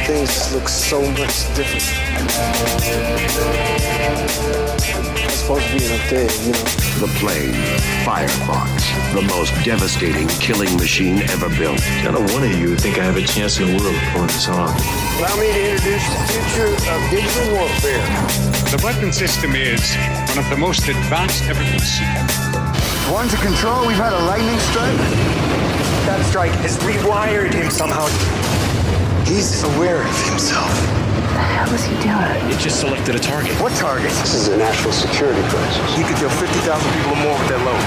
things look so much different. It's supposed to be an update, you know. The plane, FIREFOX, the most devastating killing machine ever built. Not one of you think I have a chance in the world of pulling this off. Allow me to introduce the future of digital warfare. The weapon system is one of the most advanced ever conceived. One to control, we've had a lightning strike. That strike has rewired him somehow. He's aware of himself. What the hell is he doing? It just selected a target. What target? This is a national security crisis. He could kill 50,000 people or more with that load.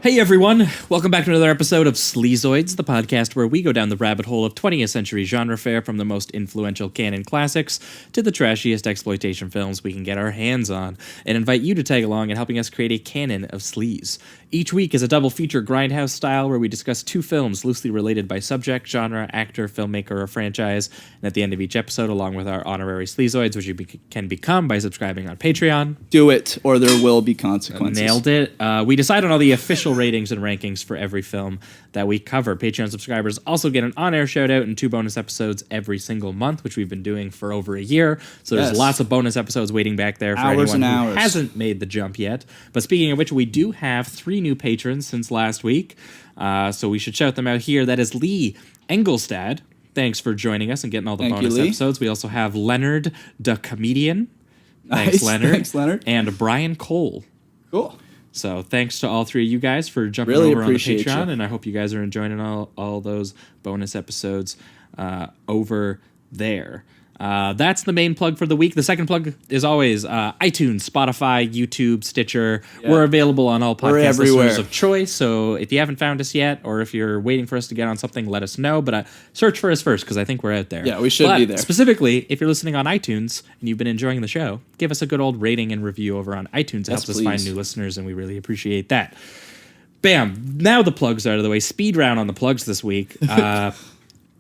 Hey everyone, welcome back to another episode of Sleazoids, the podcast where we go down the rabbit hole of 20th century genre fare, from the most influential canon classics to the trashiest exploitation films we can get our hands on, and invite you to tag along in helping us create a canon of sleaze. Each week is a double feature grindhouse style where we discuss two films loosely related by subject, genre, actor, filmmaker, or franchise, and at the end of each episode, along with our honorary Sleazoids, which you can become by subscribing on Patreon. Do it, or there will be consequences. Nailed it. We decide on all the official ratings and rankings for every film that we cover. Patreon subscribers also get an on-air shout-out and 2 bonus episodes every single month, which we've been doing for over a year. So there's lots of bonus episodes waiting back there for anyone who hasn't made the jump yet. But speaking of which, we do have 3 new patrons since last week, so we should shout them out here. That is Lee Engelstad. Thanks for joining us and getting all the bonus episodes. We also have Leonard the Comedian. Thanks, Leonard. Thanks, Leonard. And Brian Cole. Cool. So thanks to all 3 of you guys for jumping over on the Patreon, and I hope you guys are enjoying all those bonus episodes over there. That's the main plug for the week. The second plug is always iTunes, Spotify, YouTube, Stitcher. Yeah. We're available on all podcast listeners of choice, so if you haven't found us yet, or if you're waiting for us to get on something, let us know, but search for us first, because I think we're out there. Yeah, we should be there. Specifically, if you're listening on iTunes and you've been enjoying the show, give us a good old rating and review over on iTunes. It helps us find new listeners, and we really appreciate that. Bam! Now the plugs are out of the way. Speed round on the plugs this week.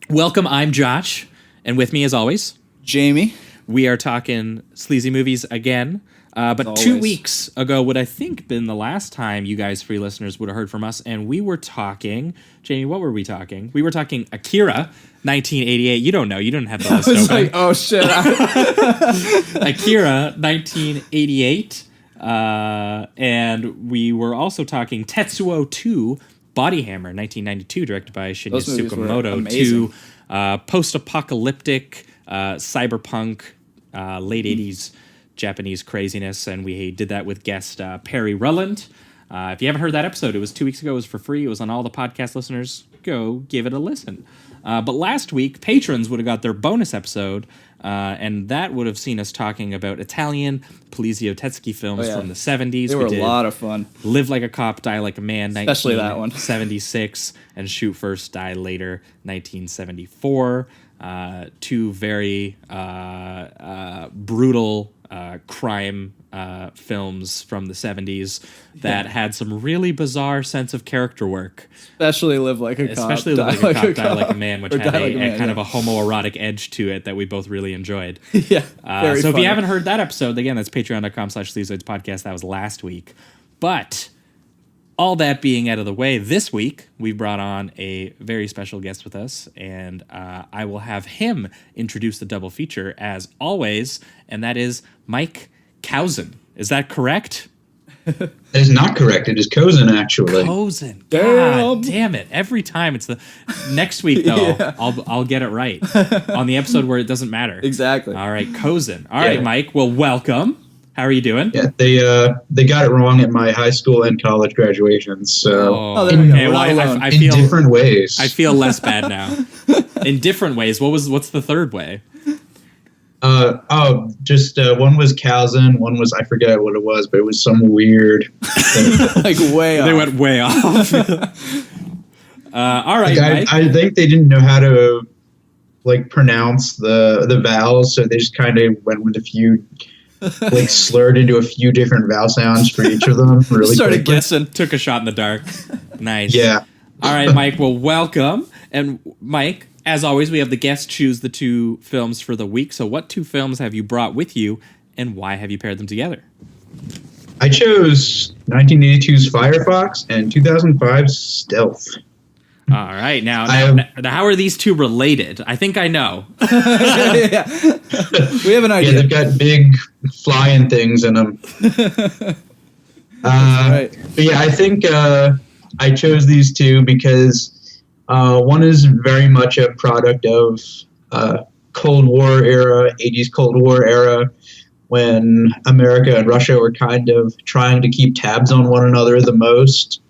Welcome, I'm Josh, and with me as always, Jamie. We are talking sleazy movies again. But 2 weeks ago would I think been the last time you guys, free listeners, would have heard from us. And we were talking, Jamie, what were we talking? We were talking Akira, 1988. You don't know. You didn't have the list open. Like, oh, shit. Akira, 1988. And we were also talking Tetsuo 2, Body Hammer, 1992, directed by Shinya Tsukamoto. 2 post-apocalyptic cyberpunk, late 80s Japanese craziness, and we did that with guest Perry Rulland. If you haven't heard that episode, it was 2 weeks ago. It was for free. It was on all the podcast listeners. Go give it a listen. But last week, patrons would have got their bonus episode, and that would have seen us talking about Italian Polizio Tetsky films from the 70s. They were a lot of fun. Live Like a Cop, Die Like a Man, especially that one, 1976, and Shoot First, Die Later, 1974. 2 very brutal crime films from the 70s that had some really bizarre sense of character work. Especially Live Like a Cop, Die Like a Man, which had a kind of a homoerotic edge to it that we both really enjoyed. Yeah, so funny. If you haven't heard that episode, again, that's patreon.com/Sleazoids podcast. That was last week. But all that being out of the way, this week we brought on a very special guest with us, and I will have him introduce the double feature as always, and that is Mike Kowzun. Is that correct? That is not correct. It is Kowzun, actually. Kowzun. God damn it. Every time it's the next week, though, I'll get it right on the episode where it doesn't matter. Exactly. All right, Kowzun. All right, Mike. Well, welcome. How are you doing? Yeah, they got it wrong at my high school and college graduations. So in different ways. I feel less bad now. In different ways. What's the third way? One was Kowzun, one was, I forget what it was, but it was some weird thing. Like way off. They went way off. All right, Mike. I think they didn't know how to pronounce the vowels, so they just kind of went with a few slurred into a few different vowel sounds for each of them. Really started guessing. Took a shot in the dark. Nice. Yeah. All right, Mike. Well, welcome. And Mike, as always, we have the guest choose the 2 films for the week. So what 2 films have you brought with you, and why have you paired them together? I chose 1982's FIREFOX and 2005's Stealth. All right, now how are these two related? I think I know. Yeah. We have an Yeah, idea. they've got big flying things in them. Right. But yeah, I think I chose these two because one is very much a product of Cold War era, 80s Cold War era, when America and Russia were kind of trying to keep tabs on one another the most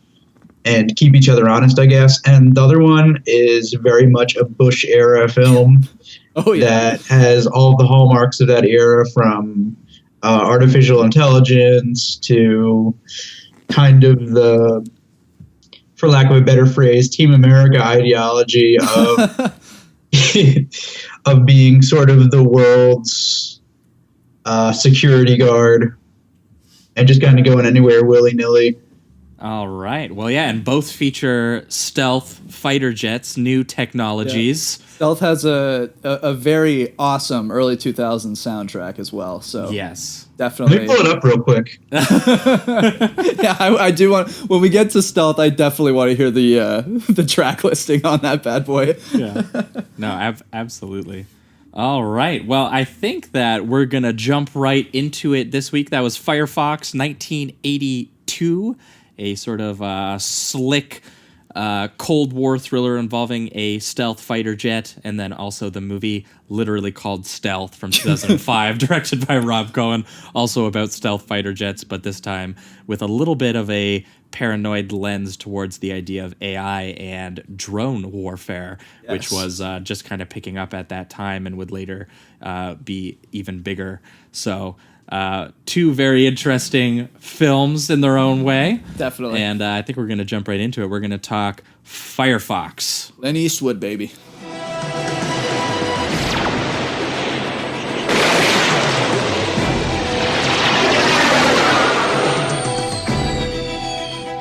and keep each other honest, I guess. And the other one is very much a Bush era film that has all the hallmarks of that era, from artificial intelligence to kind of the, for lack of a better phrase, Team America ideology of of being sort of the world's security guard and just kind of going anywhere willy-nilly. All right. Well, yeah, and both feature stealth fighter jets, new technologies. Yeah. Stealth has a very awesome early 2000s soundtrack as well. So yes, definitely. Let me pull it up real quick. Yeah, I do want. When we get to Stealth, I definitely want to hear the track listing on that bad boy. Yeah. No, absolutely. All right. Well, I think that we're gonna jump right into it this week. That was FIREFOX 1982. A sort of slick Cold War thriller involving a stealth fighter jet, and then also the movie literally called Stealth from 2005, directed by Rob Cohen, also about stealth fighter jets, but this time with a little bit of a paranoid lens towards the idea of AI and drone warfare, which was just kind of picking up at that time and would later be even bigger. So two very interesting films in their own way. Definitely. And I think we're going to jump right into it. We're going to talk FIREFOX. Clint Eastwood, baby.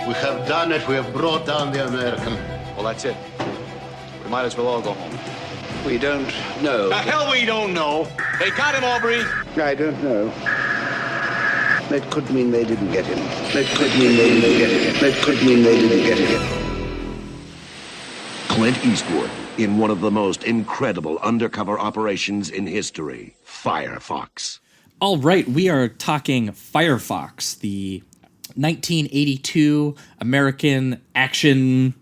We have done it. We have brought down the American. Well, that's it. We might as well all go home. We don't know. The hell we don't know. They got him, Aubrey. I don't know. That could mean they didn't get him. That could mean they didn't get him. That could mean they didn't get him. Clint Eastwood in one of the most incredible undercover operations in history, FIREFOX. All right, we are talking FIREFOX, the 1982 American action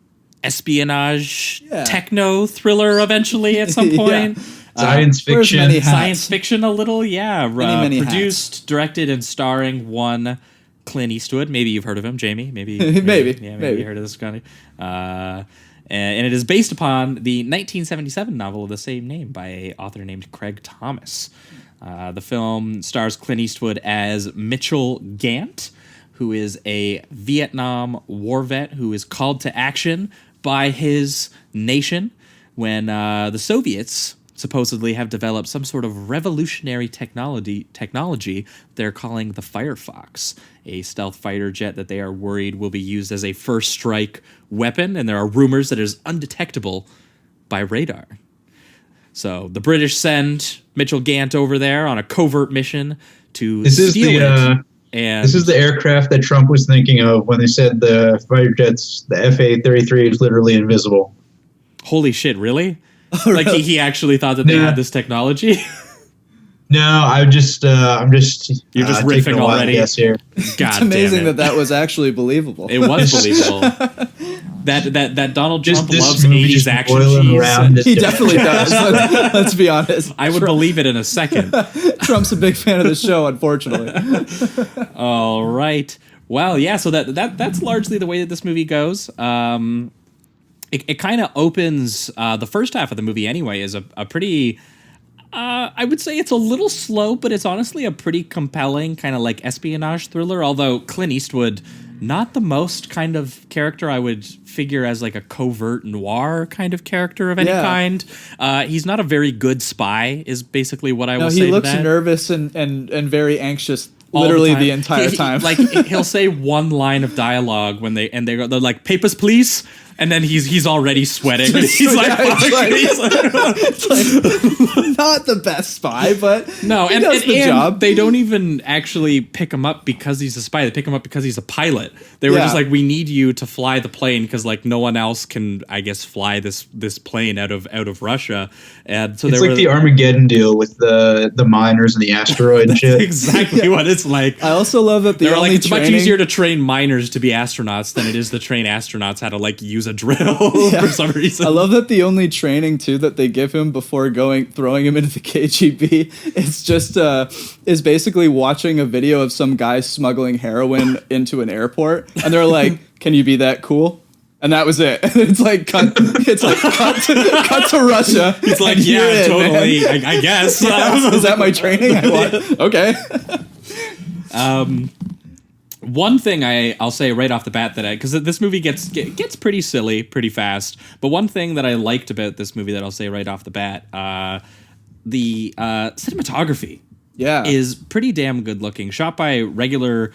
espionage techno thriller eventually at some point. Science fiction. Science fiction a little, yeah. Many produced, directed, and starring one Clint Eastwood. Maybe you've heard of him, Jamie. Maybe maybe you heard of this guy. And it is based upon the 1977 novel of the same name by an author named Craig Thomas. The film stars Clint Eastwood as Mitchell Gant, who is a Vietnam War vet who is called to action by his nation when the Soviets supposedly have developed some sort of revolutionary technology they're calling the FIREFOX, a stealth fighter jet that they are worried will be used as a first strike weapon, and there are rumors that it is undetectable by radar. So the British send Mitchell Gant over there on a covert mission to steal it. And this is the aircraft that Trump was thinking of when they said the fighter jets, the FA-33 is literally invisible. Holy shit, really? Like he actually thought that they had this technology? No, I'm just You're just riffing already. Guess here. God it's amazing damn it. that was actually believable. It was believable. that Donald Trump this loves movie 80s just action boiling cheese. around He definitely does. Let's be honest. I would believe it in a second. Trump's a big fan of the show, unfortunately. All right. Well, yeah, so that's largely the way that this movie goes. It kind of opens, the first half of the movie anyway is a pretty, I would say it's a little slow, but it's honestly a pretty compelling kind of like espionage thriller, although Clint Eastwood, not the most kind of character I would figure as like a covert noir kind of character of any kind. He's not a very good spy is basically what I will say. He looks to that. nervous and very anxious literally the entire time. Like he'll say one line of dialogue when they're like, papers please, And then he's already sweating. He's it's like not the best spy, but no, he does the job. They don't even actually pick him up because he's a spy. They pick him up because he's a pilot. They were just like, we need you to fly the plane because like no one else can, I guess, fly this plane out of Russia. And so it's like the Armageddon deal with the miners and the asteroid and shit. Exactly what it's like. I also love that they're like, it's much easier to train miners to be astronauts than it is to train astronauts how to like use a drill for some reason. I love that the only training too that they give him before throwing him into the KGB is basically watching a video of some guy smuggling heroin into an airport, and they're like, "Can you be that cool?" And that was it. It's like cut to Russia. He's like, yeah, totally. I guess. Is that my training? Okay. One thing I'll say right off the bat because this movie gets pretty silly pretty fast, but one thing that I liked about this movie that I'll say right off the bat, the cinematography is pretty damn good looking, shot by regular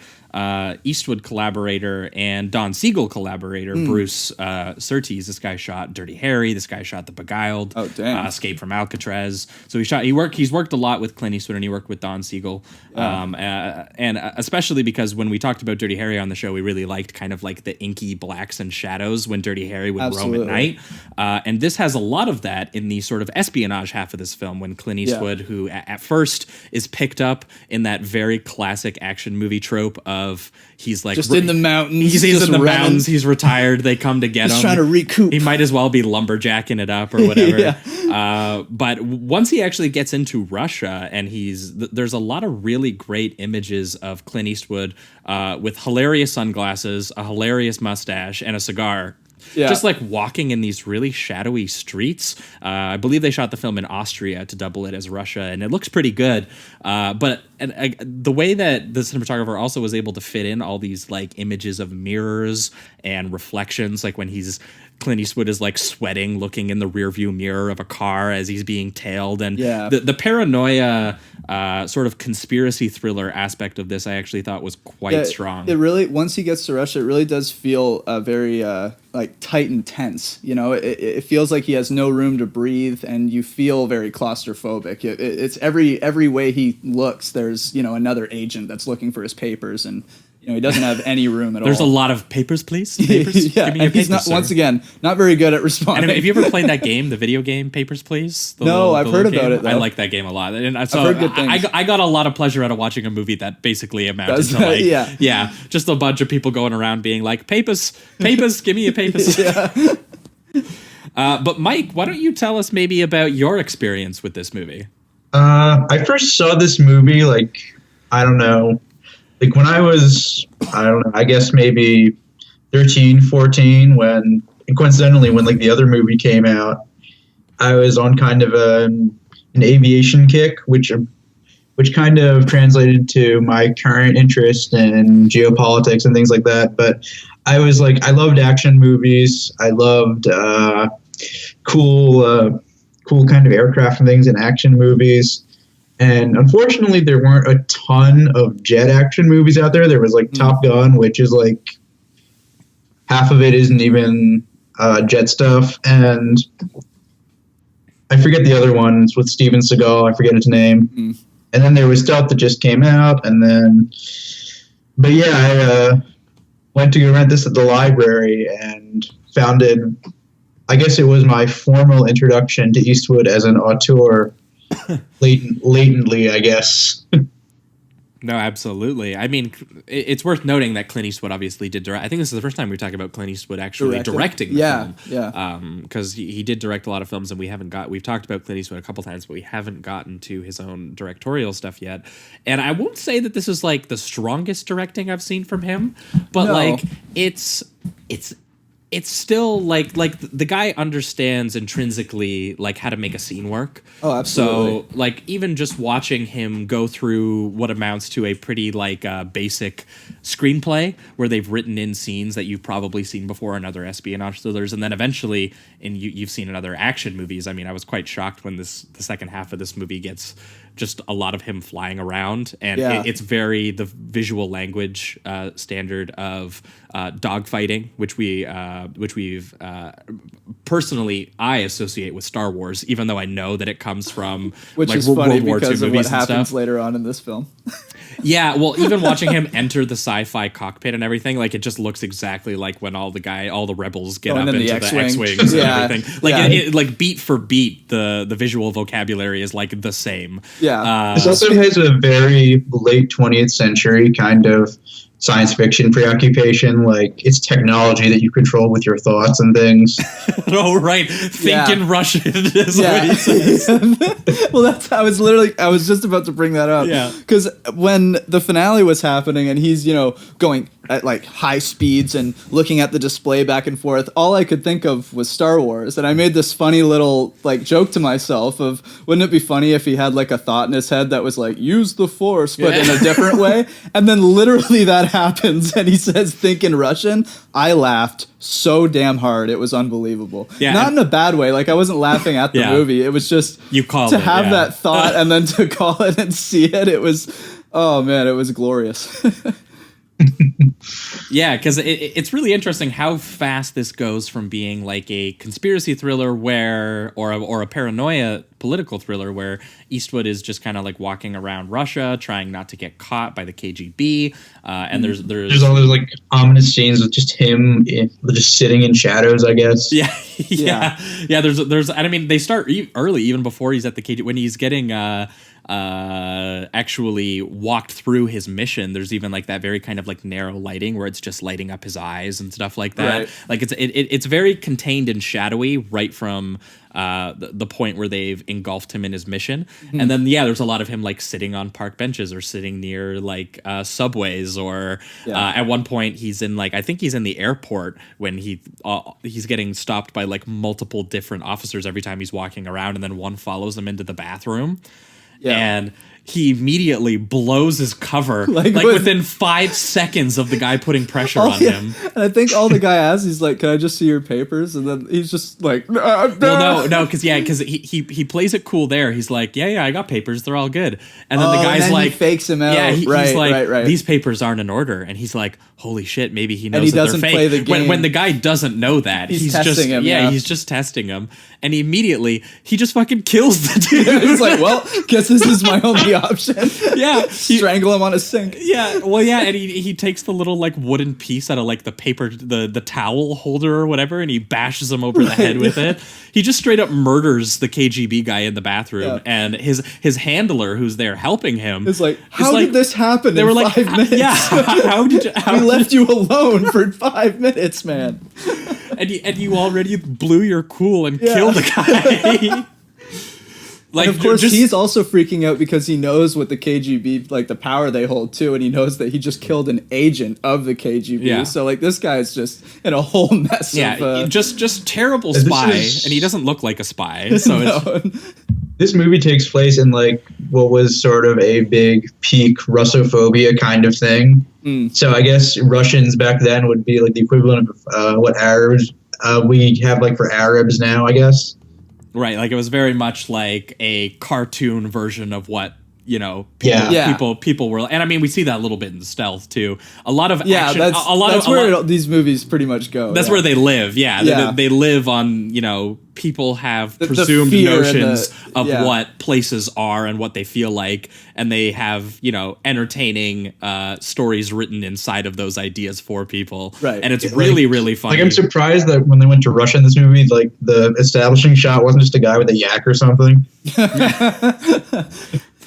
Eastwood collaborator and Don Siegel collaborator Bruce Surtees. This guy shot Dirty Harry. This guy shot The Beguiled. Oh damn! Escape from Alcatraz. So he's worked a lot with Clint Eastwood and he worked with Don Siegel. And especially because when we talked about Dirty Harry on the show, we really liked kind of like the inky blacks and shadows when Dirty Harry would roam at night. And this has a lot of that in the sort of espionage half of this film when Clint Eastwood, who at first is picked up in that very classic action movie trope of he's like just in the mountains. He's in the mountains. He's retired. They come to get him. He's trying to recoup. He might as well be lumberjacking it up or whatever. But once he actually gets into Russia, and there's a lot of really great images of Clint Eastwood with hilarious sunglasses, a hilarious mustache, and a cigar. Yeah. Just like walking in these really shadowy streets. I believe they shot the film in Austria to double it as Russia, and it looks pretty good. But the way that the cinematographer also was able to fit in all these like images of mirrors and reflections, like when Clint Eastwood is like sweating, looking in the rearview mirror of a car as he's being tailed, and the paranoia sort of conspiracy thriller aspect of this, I actually thought was quite strong. It really, once he gets to Russia, it really does feel very like tight and tense. You know, it feels like he has no room to breathe, and you feel very claustrophobic. It's every way he looks, there's another agent that's looking for his papers, and he doesn't have any room at all. There's a lot of papers, please. Papers? Yeah, give me your and he's papers, not, once again, not very good at responding. And have you ever played that game, the video game Papers, Please? No, I've heard about it, though. I like that game a lot. And so I've heard good things. I got a lot of pleasure out of watching a movie that basically amounted to like, just a bunch of people going around being like, papers, give me your papers. But Mike, why don't you tell us maybe about your experience with this movie? I first saw this movie, I don't know, when I was, I guess maybe 13, 14, coincidentally when the other movie came out, I was on kind of an aviation kick, which kind of translated to my current interest in geopolitics and things like that. But I was I loved action movies. I loved cool kind of aircraft and things in action movies. And unfortunately, there weren't a ton of jet action movies out there. There was Top Gun, which is half of it isn't even jet stuff. And I forget the other one. It's with Steven Seagal. I forget its name. Mm. And then there was stuff that just came out. And then, but yeah, I went to go rent this at the library and found it. I guess it was my formal introduction to Eastwood as an auteur. Latently, I guess. No, absolutely. I mean, it's worth noting that Clint Eastwood obviously did direct. I think this is the first time we're talking about Clint Eastwood actually directing the film. Yeah. Because he did direct a lot of films, and we've talked about Clint Eastwood a couple times, but we haven't gotten to his own directorial stuff yet. And I won't say that this is the strongest directing I've seen from him, but it's still the guy understands intrinsically how to make a scene work. Oh, absolutely. So even just watching him go through what amounts to a pretty basic screenplay where they've written in scenes that you've probably seen before in other espionage thrillers, and then eventually you've seen in other action movies. I mean, I was quite shocked when the second half of this movie gets just a lot of him flying around, and it's very the visual language standard of dogfighting, which we we've personally I associate with Star Wars, even though I know that it comes from which like is funny World War II because of what movies and happens stuff. later on in this film. Yeah, well, even watching him enter the sci-fi cockpit and everything, like it just looks exactly like when all the rebels get up into the X-wings and everything. Like it, like beat for beat, the visual vocabulary is like the same. Yeah, this also has a very late 20th century kind of science fiction preoccupation. Like it's technology that you control with your thoughts and things. Oh right, think in Russian is what he says. Well, I was just about to bring that up. Yeah, because when the finale was happening and he's going at like high speeds and looking at the display back and forth, all I could think of was Star Wars, and I made this funny little like joke to myself of, wouldn't it be funny if he had like a thought in his head that was like, use the Force, but in a different way, and then literally that happens and he says think in Russian. I laughed so damn hard, it was unbelievable. Not in a bad way, like I wasn't laughing at the movie, it was just to have that thought and then to call it and see it, it was, oh man, it was glorious. Yeah, because it's really interesting how fast this goes from being like a conspiracy thriller or a paranoia political thriller where Eastwood is just kind of like walking around Russia trying not to get caught by the KGB, and there's all those like ominous scenes with just him just sitting in shadows, I guess. Yeah. There's I mean they start early, even before he's at the KGB, when he's getting actually walked through his mission. There's even like that very kind of like narrow lighting where it's just lighting up his eyes and stuff like that. Right. Like it's very contained and shadowy right from the point where they've engulfed him in his mission. And then there's a lot of him like sitting on park benches or sitting near like subways or at one point he's in like, I think he's in the airport when he's getting stopped by like multiple different officers every time he's walking around, and then one follows him into the bathroom. And he immediately blows his cover like within 5 seconds of the guy putting pressure on him. And I think all the guy asks, he's like, "Can I just see your papers?" And then he's just like, "Well, no, because he plays it cool there. He's like, yeah, I got papers, they're all good." And then the guy's like, he fakes him out. Yeah, he's like, right. "These papers aren't in order," and he's like, "Holy shit, maybe he knows and he that doesn't they're fake." Play the game. When the guy doesn't know that, he's testing just him. He's just testing him, and he just fucking kills the dude. He's like, "Well, guess this is my only option." Strangle him on a sink. And he takes the little like wooden piece out of like the paper, the towel holder or whatever, and he bashes him over the head with it. He just straight up murders the KGB guy in the bathroom, and his handler who's there helping him is like, "How did this happen?" They were like, 5 minutes. Yeah, how did we left you alone for 5 minutes, man? And you already blew your cool and killed the guy. Like, and of course, he's also freaking out because he knows what the KGB, like the power they hold too, and he knows that he just killed an agent of the KGB. Yeah. So like this guy's just in a whole mess. Yeah, just terrible spy, and he doesn't look like a spy. So this movie takes place in like what was sort of a big peak Russophobia kind of thing. So I guess Russians back then would be like the equivalent of what Arabs we have like for Arabs now, I guess. Right, like it was very much like a cartoon version of what people were, and I mean we see that a little bit in Stealth too. A lot of action, that's where these movies pretty much go. That's where they live. They live on people have presumed notions of what places are and what they feel like, and they have entertaining stories written inside of those ideas for people. Right, and it's really funny. Like I'm surprised that when they went to Russia in this movie, like the establishing shot wasn't just a guy with a yak or something.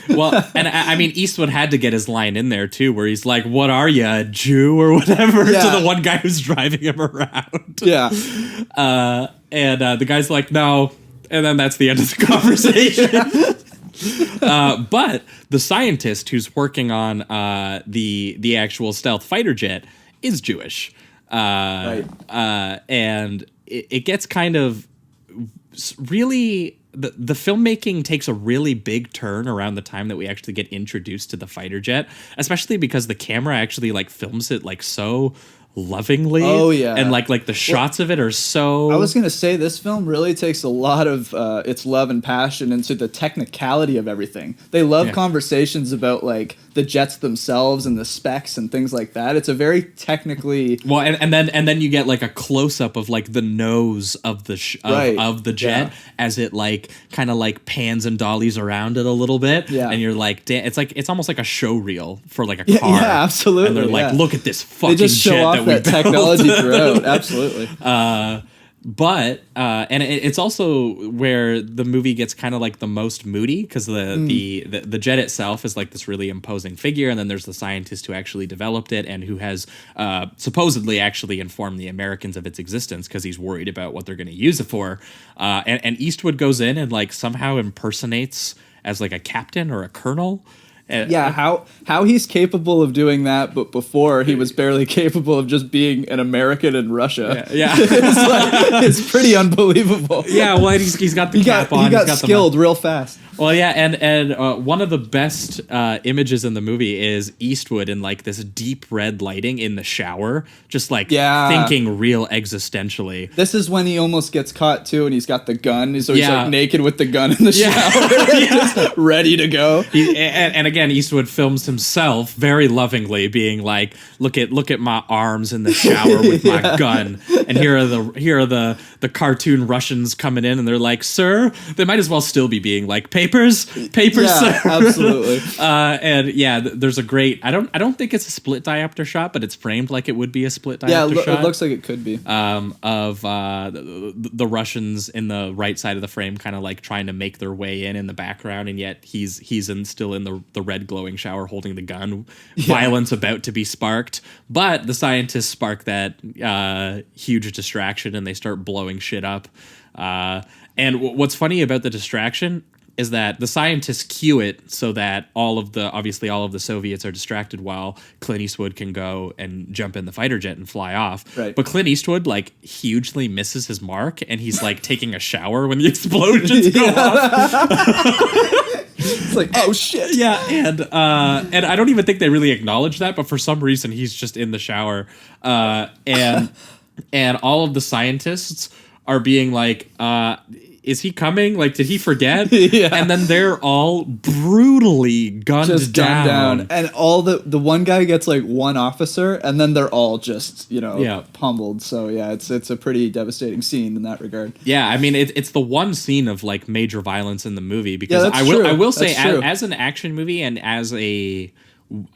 Well, and I mean, Eastwood had to get his line in there too, where he's like, "What are you, a Jew or whatever?" to the one guy who's driving him around. And the guy's like, "No," and then that's the end of the conversation. But the scientist who's working on the actual stealth fighter jet is Jewish, and it gets kind of really. The filmmaking takes a really big turn around the time that we actually get introduced to the fighter jet, especially because the camera actually like films it like so lovingly. Oh yeah, and like the shots of it are so. I was gonna say this film really takes a lot of its love and passion into the technicality of everything. They love conversations about like the jets themselves and the specs and things like that. It's a very technically well, and then you get like a close up of like the nose of the of the jet as it like kind of like pans and dollies around it a little bit, and you're like, it's almost like a show reel for like a car. Yeah, absolutely. And they're like, look at this fucking they just show jet off that technology throughout. Absolutely. But and it's also where the movie gets kind of like the most moody, because the jet itself is like this really imposing figure, and then there's the scientist who actually developed it and who has supposedly actually informed the Americans of its existence because he's worried about what they're going to use it for. And Eastwood goes in and like somehow impersonates as like a captain or a colonel. How he's capable of doing that, but before he was barely capable of just being an American in Russia. It's pretty unbelievable. Yeah, well, he's got the cap on. He got skilled real fast. Well, yeah, and one of the best images in the movie is Eastwood in like this deep red lighting in the shower, just like thinking real existentially. This is when he almost gets caught too, and he's got the gun, so he's like naked with the gun in the shower, just ready to go. And again, Eastwood films himself very lovingly, being like, "Look at my arms in the shower with my gun." And here are the cartoon Russians coming in, and they're like, "Sir," they might as well still be being like, Papers, sir. Absolutely. And there's a great. I don't think it's a split diopter shot, but it's framed like it would be a split diopter shot. It looks like it could be. Of the Russians in the right side of the frame, kind of like trying to make their way in the background, and yet he's still in the red glowing shower holding the gun. Violence about to be sparked, but the scientists spark that huge distraction, and they start blowing shit up. And what's funny about the distraction is that the scientists cue it so that all of the Soviets are distracted while Clint Eastwood can go and jump in the fighter jet and fly off. Right. But Clint Eastwood like hugely misses his mark, and he's like taking a shower when the explosions go off. It's like, oh shit. Yeah, and I don't even think they really acknowledge that, but for some reason he's just in the shower, and all of the scientists are being like, is he coming? Like, did he forget? And then they're all brutally gunned down. And all the one guy gets like one officer, and then they're all just, pummeled. So it's a pretty devastating scene in that regard. Yeah, I mean, it's the one scene of like major violence in the movie, because I will say as an action movie and as a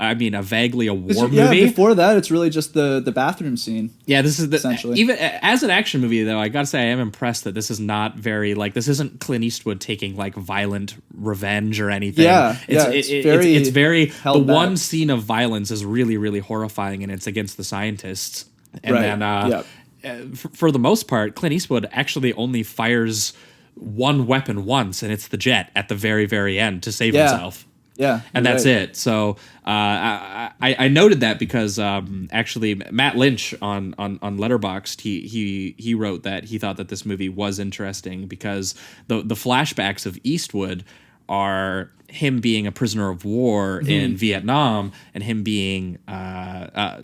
vaguely a war movie. Yeah, before that, it's really just the bathroom scene. Yeah, this is essentially. Even as an action movie, though, I gotta say I am impressed that this is not very like, this isn't Clint Eastwood taking like violent revenge or anything. It's very the back. one scene of violence is really, really horrifying, and it's against the scientists. And then for the most part, Clint Eastwood actually only fires one weapon once, and it's the jet at the very, very end to save himself. Yeah, and that's it. So I noted that because actually Matt Lynch on Letterboxd, he wrote that he thought that this movie was interesting because the flashbacks of Eastwood are him being a prisoner of war in Vietnam and him being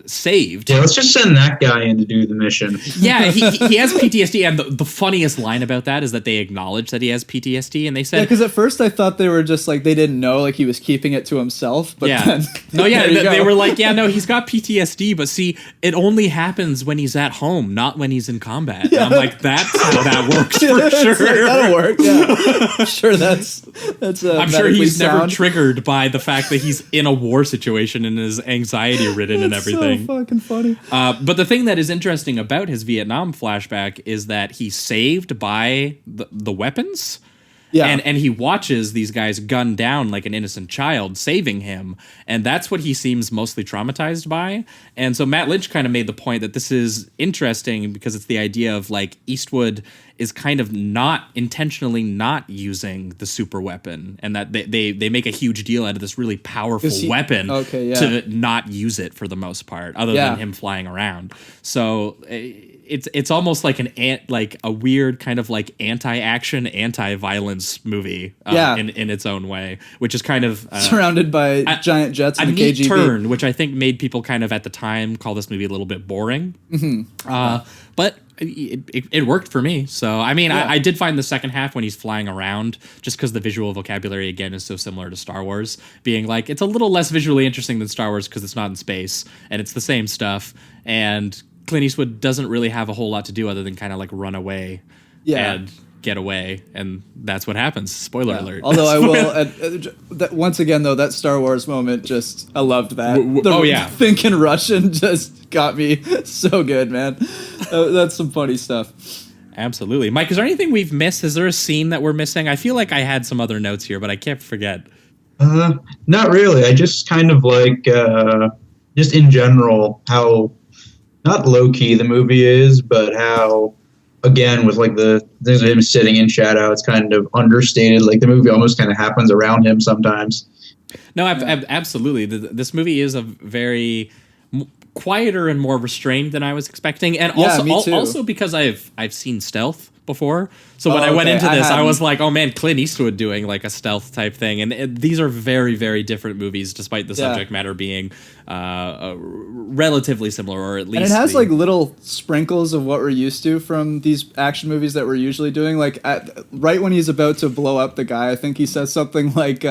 saved. Yeah, let's just send that guy in to do the mission. Yeah, he has PTSD, and the funniest line about that is that they acknowledge that he has PTSD, and they said... Yeah, because at first I thought they were just like, they didn't know, like he was keeping it to himself, but then... They were like, he's got PTSD, but see, it only happens when he's at home, not when he's in combat. Yeah. And I'm like, that's how that works for sure. That'll work, yeah. I'm sure that's I'm sure he's never triggered by the fact that he's in a war situation and is anxiety ridden and everything. So fucking funny. But the thing that is interesting about his Vietnam flashback is that he's saved by the weapons. Yeah. And he watches these guys gun down like an innocent child, saving him. And that's what he seems mostly traumatized by. And so Matt Lynch kind of made the point that this is interesting because it's the idea of like Eastwood is kind of not intentionally not using the super weapon, and that they make a huge deal out of this really powerful weapon to not use it for the most part, other than him flying around. So it's almost like a weird kind of like anti-action, anti-violence movie in its own way, which is kind of surrounded by giant jets and a the neat KGB. turn, which I think made people kind of at the time call this movie a little bit boring. But It worked for me. So, I mean, I did find the second half when he's flying around, just because the visual vocabulary, again, is so similar to Star Wars, being like, it's a little less visually interesting than Star Wars because it's not in space, and it's the same stuff, and Clint Eastwood doesn't really have a whole lot to do other than kind of like run away and get away, and that's what happens. Spoiler alert. Although I will, once again, though, that Star Wars moment, I loved that. Thinking Russian just got me so good, man. That's some funny stuff. Absolutely. Mike, is there anything we've missed? Is there a scene that we're missing? I feel like I had some other notes here, but I can't forget. Not really. I just kind of like, just in general, how not low-key the movie is, but how, again, with like the things of him sitting in shadow, it's kind of understated. Like the movie almost kind of happens around him sometimes. No, absolutely. This movie is a very quieter and more restrained than I was expecting, and also because I've seen Stealth before, so when I went into this, I was like, oh man, Clint Eastwood doing like a stealth type thing, and these are very, very different movies, despite the subject matter being relatively similar, or at least. And it has like little sprinkles of what we're used to from these action movies that we're usually doing. Like right when he's about to blow up the guy, I think he says something like,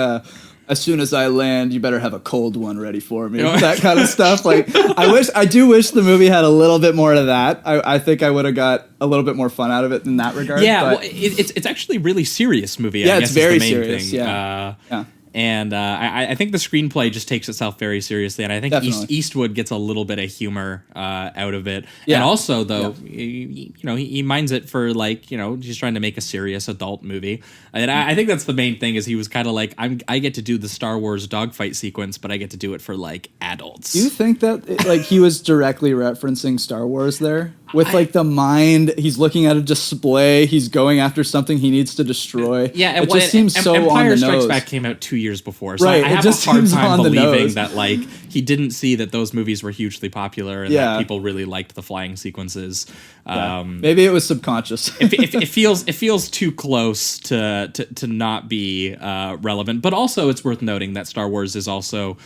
as soon as I land, you better have a cold one ready for me. That kind of stuff. Like, I do wish the movie had a little bit more of that. I think I would have got a little bit more fun out of it in that regard. Yeah, well, it's actually a really serious movie. Yeah, I guess it's very is the main serious. thing. Yeah. And I think the screenplay just takes itself very seriously, and I think Eastwood gets a little bit of humor out of it. Yeah. And also, though, he minds it for, like, he's trying to make a serious adult movie. And I think that's the main thing, is he was kind of like, I get to do the Star Wars dogfight sequence, but I get to do it for, like, adults. Do you think that like he was directly referencing Star Wars there? With like the mind, he's looking at a display, he's going after something he needs to destroy. Yeah, it just seems so Empire on the Strikes nose. Back came out 2 years before, so right, I have a hard time believing that like he didn't see that those movies were hugely popular and that people really liked the flying sequences. Maybe it was subconscious. it feels too close to not be relevant, but also it's worth noting that Star Wars is also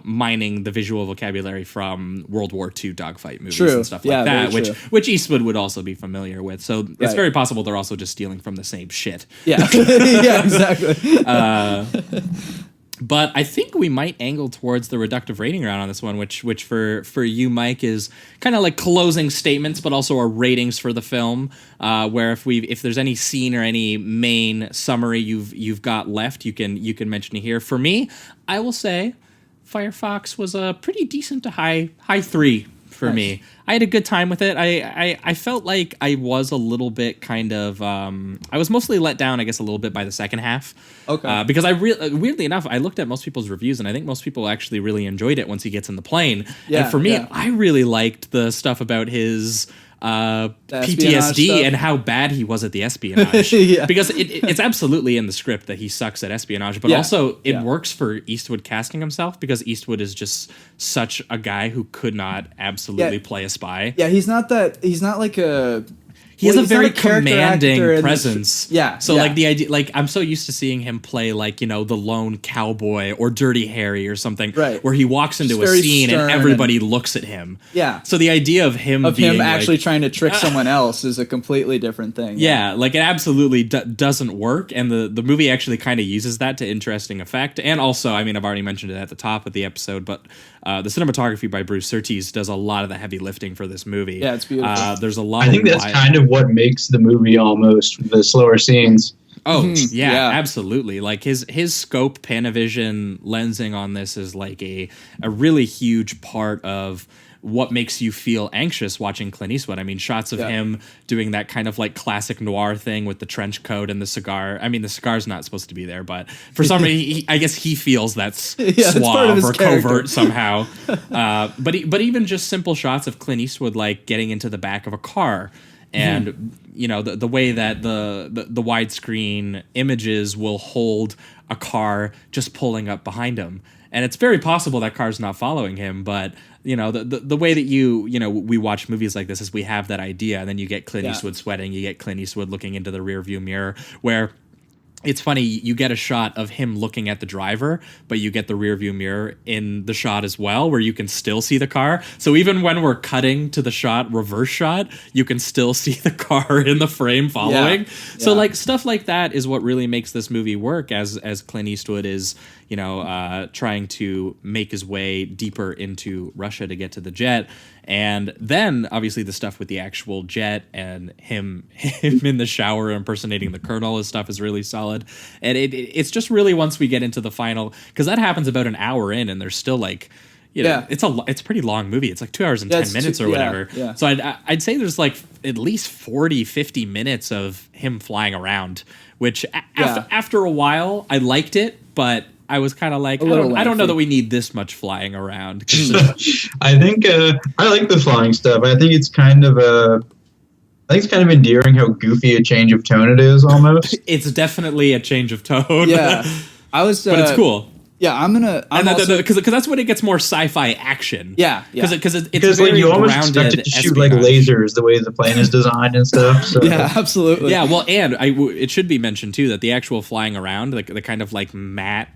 mining the visual vocabulary from World War II dogfight movies and stuff like that, which Eastwood would also be familiar with. So it's very possible they're also just stealing from the same shit. Yeah, yeah, exactly. But I think we might angle towards the reductive rating round on this one, which for you, Mike, is kind of like closing statements, but also our ratings for the film. Where if there's any scene or any main summary you've got left, you can mention it here. For me, I will say FIREFOX was a pretty decent to high 3 for me. I had a good time with it. I felt like I was a little bit kind of I was mostly let down, I guess, a little bit by the second half. Okay. Because weirdly enough, I looked at most people's reviews, and I think most people actually really enjoyed it once he gets in the plane. Yeah, and for me, I really liked the stuff about his PTSD and how bad he was at the espionage. Because it's absolutely in the script that he sucks at espionage, but also it works for Eastwood casting himself, because Eastwood is just such a guy who could not absolutely play a spy. Yeah, he's not like a... He has a very commanding presence. So yeah. like the idea, like I'm so used to seeing him play like, the lone cowboy or Dirty Harry or something, right, where he walks into a scene and everybody looks at him. Yeah. So the idea of him actually trying to trick someone else is a completely different thing. Yeah, like it absolutely doesn't work, and the movie actually kind of uses that to interesting effect. And also, I mean, I've already mentioned it at the top of the episode, but the cinematography by Bruce Surtees does a lot of the heavy lifting for this movie. Yeah, it's beautiful. There's a lot. I think that's kind of what makes the movie almost the slower scenes. Oh yeah, absolutely. Like his scope Panavision lensing on this is like a really huge part of what makes you feel anxious watching Clint Eastwood. I mean, shots of him doing that kind of like classic noir thing with the trench coat and the cigar. I mean, the cigar's not supposed to be there, but for some reason, I guess he feels that's suave or covert somehow. But even just simple shots of Clint Eastwood like getting into the back of a car. And the way that the widescreen images will hold a car just pulling up behind him, and it's very possible that car's not following him, but the way that we watch movies like this is we have that idea, and then you get Clint Eastwood sweating, you get Clint Eastwood looking into the rear view mirror, where it's funny, you get a shot of him looking at the driver, but you get the rear view mirror in the shot as well, where you can still see the car. So even when we're cutting to the shot, reverse shot, you can still see the car in the frame following. So like stuff like that is what really makes this movie work, as Clint Eastwood is, trying to make his way deeper into Russia to get to the jet. And then obviously the stuff with the actual jet and him in the shower impersonating the colonel, his stuff is really solid. And it's just really, once we get into the final, because that happens about an hour in, and there's still like, it's a pretty long movie. It's like 2 hours and 10 minutes or whatever. Yeah. So I'd say there's like at least 40-50 minutes of him flying around, which after a while I liked it, but I was kind of like, I don't know that we need this much flying around. I think I like the flying stuff. I think it's kind of endearing how goofy a change of tone it is almost. It's definitely a change of tone. Yeah. But it's cool. Yeah, because that's when it gets more sci-fi action. Yeah, because it's very you almost grounded expect it to shoot like lasers the way the plane is designed and stuff. So. Yeah, absolutely. Yeah, well, and it should be mentioned too that the actual flying around, like the kind of like matte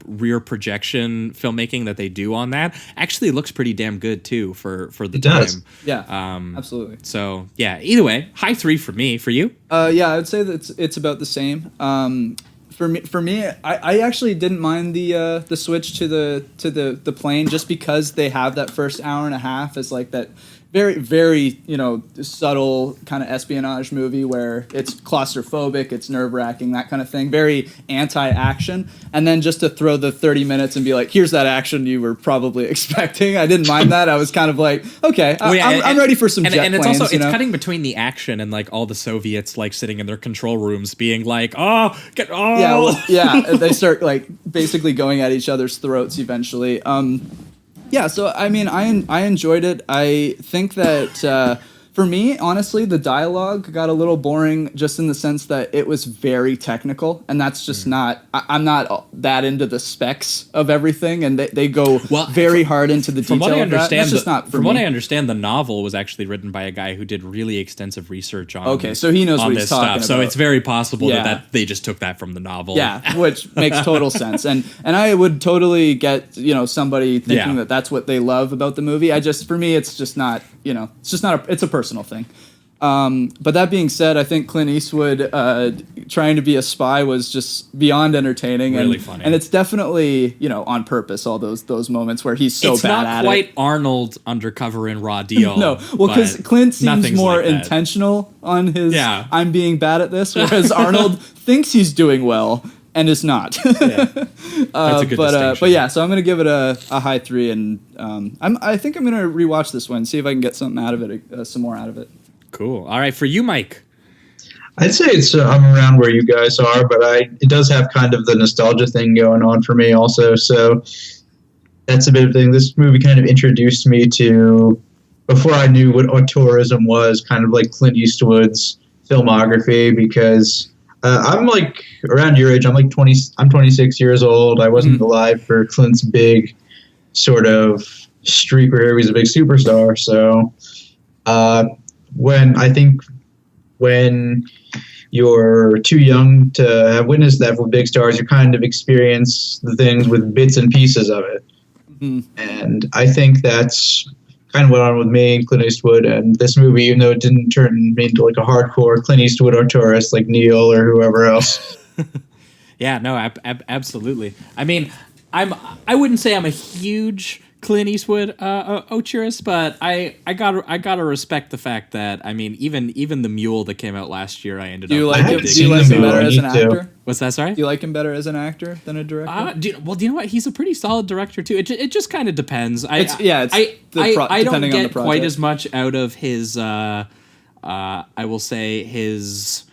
rear projection filmmaking that they do on that, actually looks pretty damn good too for the time. Does. Yeah, absolutely. So yeah, either way, high 3 for me. For you? Yeah, I'd say that it's about the same. For me, I actually didn't mind the switch to the plane, just because they have that first hour and a half as like that very, very, subtle kind of espionage movie where it's claustrophobic, it's nerve-wracking, that kind of thing, very anti-action. And then just to throw the 30 minutes and be like, here's that action you were probably expecting. I didn't mind that. I was kind of like, okay, I'm ready for some jet planes. And it's also, it's cutting between the action and like all the Soviets like sitting in their control rooms being like, they start like basically going at each other's throats eventually. Yeah, so I mean, I enjoyed it. I think that for me, honestly, the dialogue got a little boring, just in the sense that it was very technical, and that's just not. I'm not that into the specs of everything, and they go very hard into the detail. From what I understand, that's just not for me. What I understand, the novel was actually written by a guy who did really extensive research on. Okay, so he knows what he's talking about. So it's very possible that they just took that from the novel. Yeah, which makes total sense, and I would totally get somebody thinking that that's what they love about the movie. For me, it's just not. It's a personal thing. But that being said, I think Clint Eastwood trying to be a spy was just beyond entertaining, really funny. And it's definitely on purpose. All those moments where he's so bad at it. It's not quite Arnold undercover in Raw Deal. No, well, because Clint seems more intentional on his. Yeah. I'm being bad at this, whereas Arnold thinks he's doing well and is not. That's a good distinction. But yeah, so I'm gonna give it a high 3, and I think I'm gonna rewatch this one, see if I can get something out of it, some more out of it. Cool. All right, for you, Mike. I'd say it's I'm around where you guys are, but it does have kind of the nostalgia thing going on for me also. So that's a bit of a thing. This movie kind of introduced me to, before I knew what auteurism was, kind of like Clint Eastwood's filmography, because I'm like around your age. I'm like 20. I'm 26 years old. I wasn't alive for Clint's big sort of streak where he was a big superstar. So when you're too young to have witnessed that with big stars, you kind of experience the things with bits and pieces of it. Mm-hmm. And I think that's kind of went on with me and Clint Eastwood, and this movie, even though it didn't turn me into like a hardcore Clint Eastwood auteurist like Neil or whoever else. Yeah, no, absolutely. I mean, I wouldn't say I'm a huge Clint Eastwood auteurist, but I gotta respect the fact that, I mean, even the Mule that came out last year, I ended up. Do you like him better as an actor? What's that? Sorry. Do you like him better as an actor than a director? Do you know what? He's a pretty solid director too. It just kind of depends. I don't get quite as much out of his. I will say his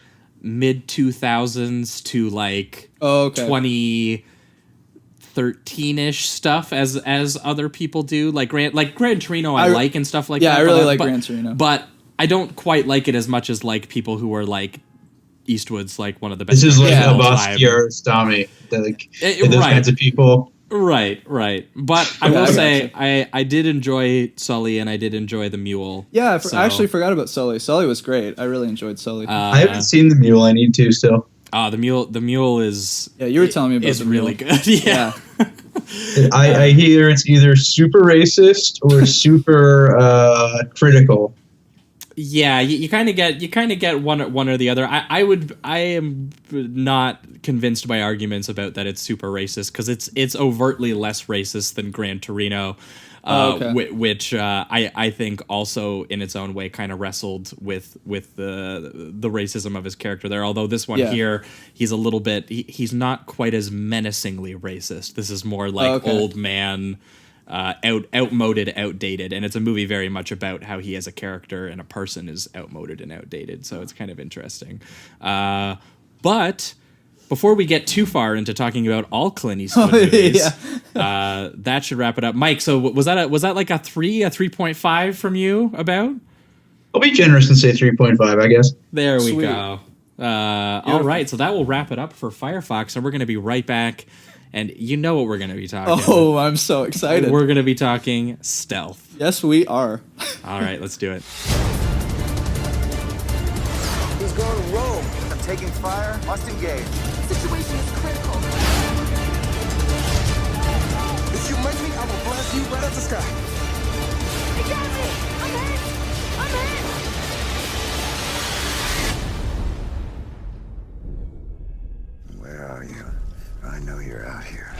mid 2000s to like 2013-ish stuff as other people do, like Gran Torino I like and stuff like that. Yeah, I really like Gran Torino, but I don't quite like it as much as like people who are like Eastwood's like one of the best. This is like Abbasi or Stami, those kinds of people. Right. But I will say I did enjoy Sully and I did enjoy The Mule. Yeah, I actually forgot about Sully. Sully was great. I really enjoyed Sully. I haven't seen The Mule. I need to still. The mule is you were telling me about is the really mule. good. Yeah. I hear it's either super racist or super critical. Yeah, you kind of get one or the other. I am not convinced by arguments about that it's super racist, because it's overtly less racist than Gran Torino, which I think also in its own way kind of wrestled with the racism of his character there. Although this one here, he's a little bit he's not quite as menacingly racist. This is more like old man. Outmoded, outdated, and it's a movie very much about how he as a character and a person is outmoded and outdated, so it's kind of interesting. But before we get too far into talking about all Clint Eastwood movies, that should wrap it up. Mike, so was that like a 3.5 from you about? I'll be generous and say 3.5, I guess. There we go. All right, so that will wrap it up for Firefox, and we're going to be right back. And you know what we're going to be talking about. Oh, I'm so excited. We're going to be talking stealth. Yes, we are. All right, let's do it. He's going rogue. I'm taking fire. Must engage. Situation is critical. If you make me, I will blast you right out the sky. He got me! I'm hit! Where are you? I know you're out here.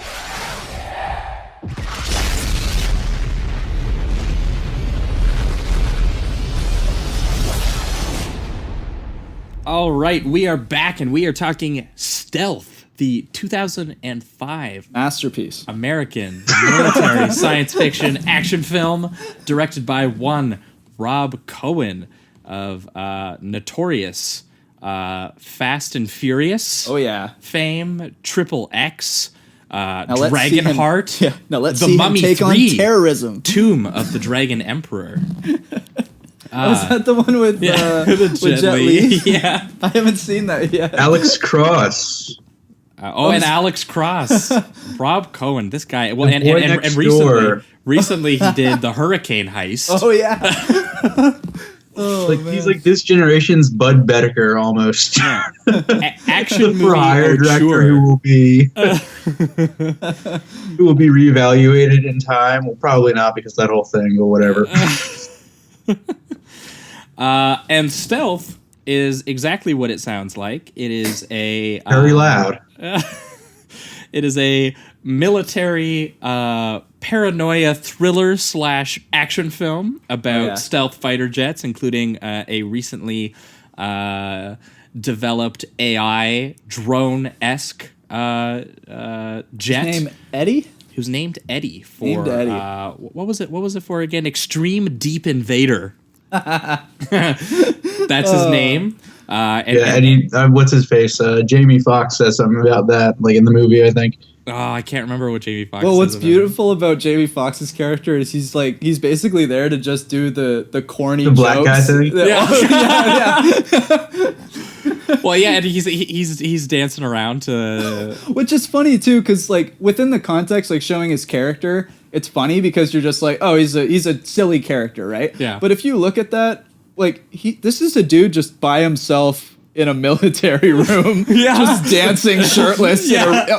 All right, we are back, and we are talking Stealth, the 2005 masterpiece, American military science fiction action film directed by one Rob Cohen of notorious Fast and Furious. Oh yeah, fame, Triple X, Dragonheart. Yeah. Now let's The see Mummy him take 3, on terrorism. Tomb of the Dragon Emperor. Was that the one with with Jet Li? Yeah, I haven't seen that yet. Alex Cross. And Alex Cross, Rob Cohen, this guy. Well, and recently he did the Hurricane Heist. Oh yeah. He's like this generation's Bud Bedecker almost. Yeah. Action movie hire director who will be reevaluated in time. Well, probably not, because that whole thing or whatever. And Stealth is exactly what it sounds like. It is a very loud. It is a military paranoia thriller / action film about stealth fighter jets, including a recently developed AI drone-esque jet. His name Eddie? Who's named Eddie for what was it for again? Extreme Deep Invader. That's his name. Eddie. What's his face? Jamie Foxx says something about that, like in the movie, I think. Oh, I can't remember what Jamie Foxx. Well, what's beautiful about Jamie Foxx's character is he's basically there to just do the corny black jokes. guy thing. Well, yeah, and he's dancing around to, which is funny too, because like within the context, like showing his character, it's funny because you're just like, oh, he's a silly character, right? Yeah. But if you look at that, like this is a dude just by himself in a military room, just dancing shirtless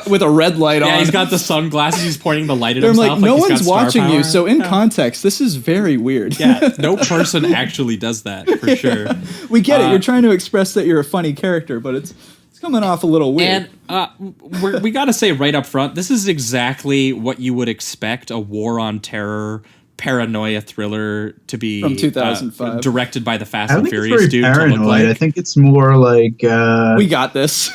with a red light on. Yeah, he's got the sunglasses. He's pointing the light at I'm himself. like, no he's one's got watching star you. power. So in context, this is very weird. Yeah, no person actually does that for sure. We get it. You're trying to express that you're a funny character, but it's coming off a little weird. And we got to say right up front, this is exactly what you would expect a war on terror paranoia thriller to be from 2005, directed by the Fast I and think Furious it's dude. very paranoid. To look like. I think it's more like we got this.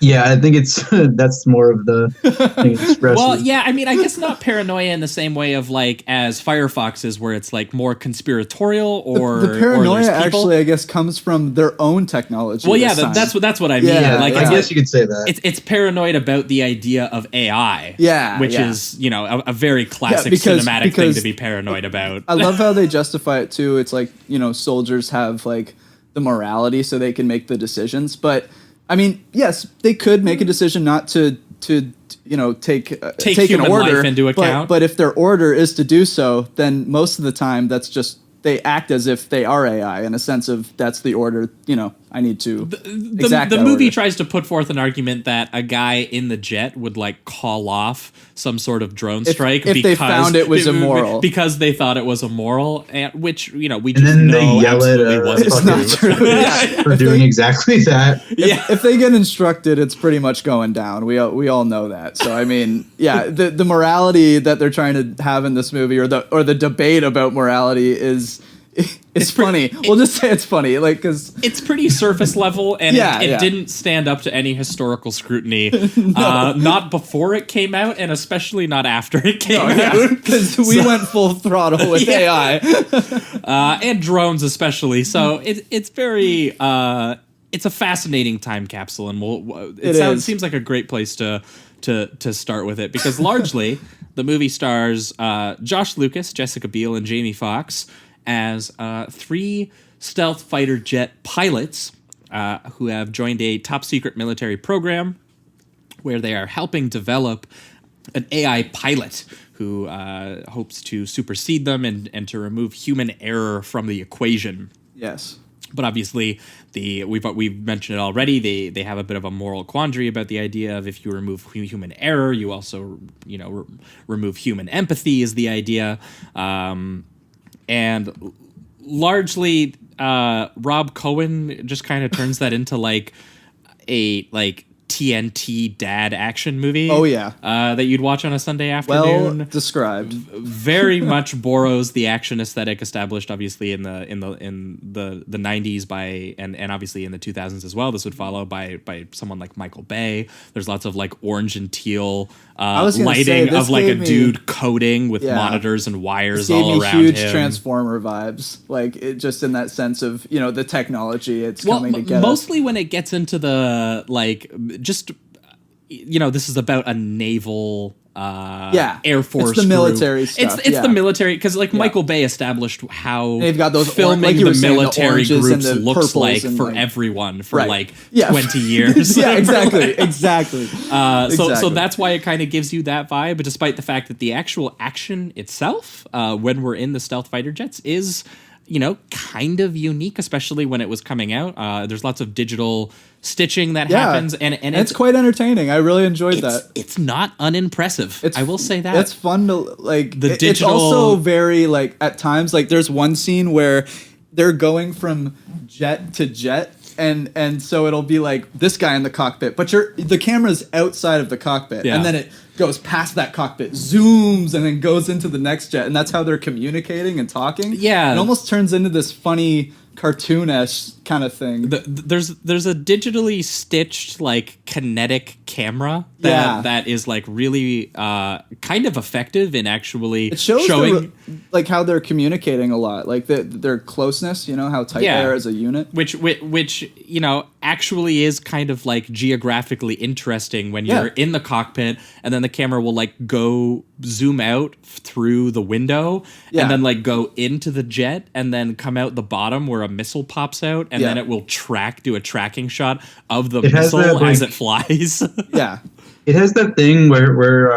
Yeah, I think it's that's more of the thing expressive. Well, yeah, I mean, I guess not paranoia in the same way of like as Firefox is, where it's like more conspiratorial or the paranoia actually, I guess, comes from their own technology. Well, yeah, that's what I mean. Yeah, like, I guess you could say that it's paranoid about the idea of AI. Yeah, which is a very classic cinematic thing to be paranoid about. I love how they justify it too. It's like soldiers have like the morality, so they can make the decisions, but. I mean, yes, they could make a decision not to take an order life into account. But if their order is to do so, then most of the time that's just they act as if they are AI in a sense of that's the order. I need to the movie tries to put forth an argument that a guy in the jet would like call off some sort of drone strike if they found it was immoral because they thought it was immoral, and which we And just then know they yell at absolutely wasn't it's not true. for doing exactly that. If they get instructed, it's pretty much going down. We all know that. So I mean, yeah, the morality that they're trying to have in this movie, or the debate about morality is. It's funny. We'll just say it's funny, like, because it's pretty surface level, and it didn't stand up to any historical scrutiny. Not before it came out, and especially not after it came out, because we went full throttle with AI and drones, especially. So it's very it's a fascinating time capsule, and it seems like a great place to start with it, because largely the movie stars Josh Lucas, Jessica Biel, and Jamie Foxx as 3 stealth fighter jet pilots who have joined a top secret military program where they are helping develop an AI pilot who hopes to supersede them and to remove human error from the equation. Yes. But obviously, we've mentioned it already. They have a bit of a moral quandary about the idea of if you remove human error, you also remove human empathy is the idea. And largely, Rob Cohen just kind of turns that into like a TNT dad action movie. Oh yeah, that you'd watch on a Sunday afternoon. Well described. Very much borrows the action aesthetic established, obviously in the 90s by and obviously in the 2000s as well. This would follow by someone like Michael Bay. There's lots of like orange and teal lighting of like a dude coding with monitors and wires all around him. Huge Transformer vibes, like it just in that sense of the technology it's coming together. Mostly when it gets into the like. Just this is about a naval Air Force. It's the military stuff. It's the military, because like Michael Bay established how they've got those filming the military groups looks like for like, everyone for 20 years. Yeah, exactly. So that's why it kind of gives you that vibe, despite the fact that the actual action itself, when we're in the stealth fighter jets, is kind of unique, especially when it was coming out. There's lots of digital stitching that happens, and it's quite entertaining. I really enjoyed that. It's not unimpressive. I will say that. It's fun to like. The digital. It's also very like at times like there's one scene where they're going from jet to jet. And so it'll be like this guy in the cockpit, but the camera's outside of the cockpit, and then it goes past that cockpit, zooms, and then goes into the next jet, and that's how they're communicating and talking. Yeah, it almost turns into this funny cartoonish kind of thing. There's a digitally stitched like kinetic camera that is like really kind of effective in actually it shows showing like how they're communicating a lot, like their closeness, how tight they are as a unit, which actually is kind of like geographically interesting when you're in the cockpit, and then the camera will like go zoom out through the window and then like go into the jet and then come out the bottom where a missile pops out, and then it will do a tracking shot of the missile as it flies. It has that thing where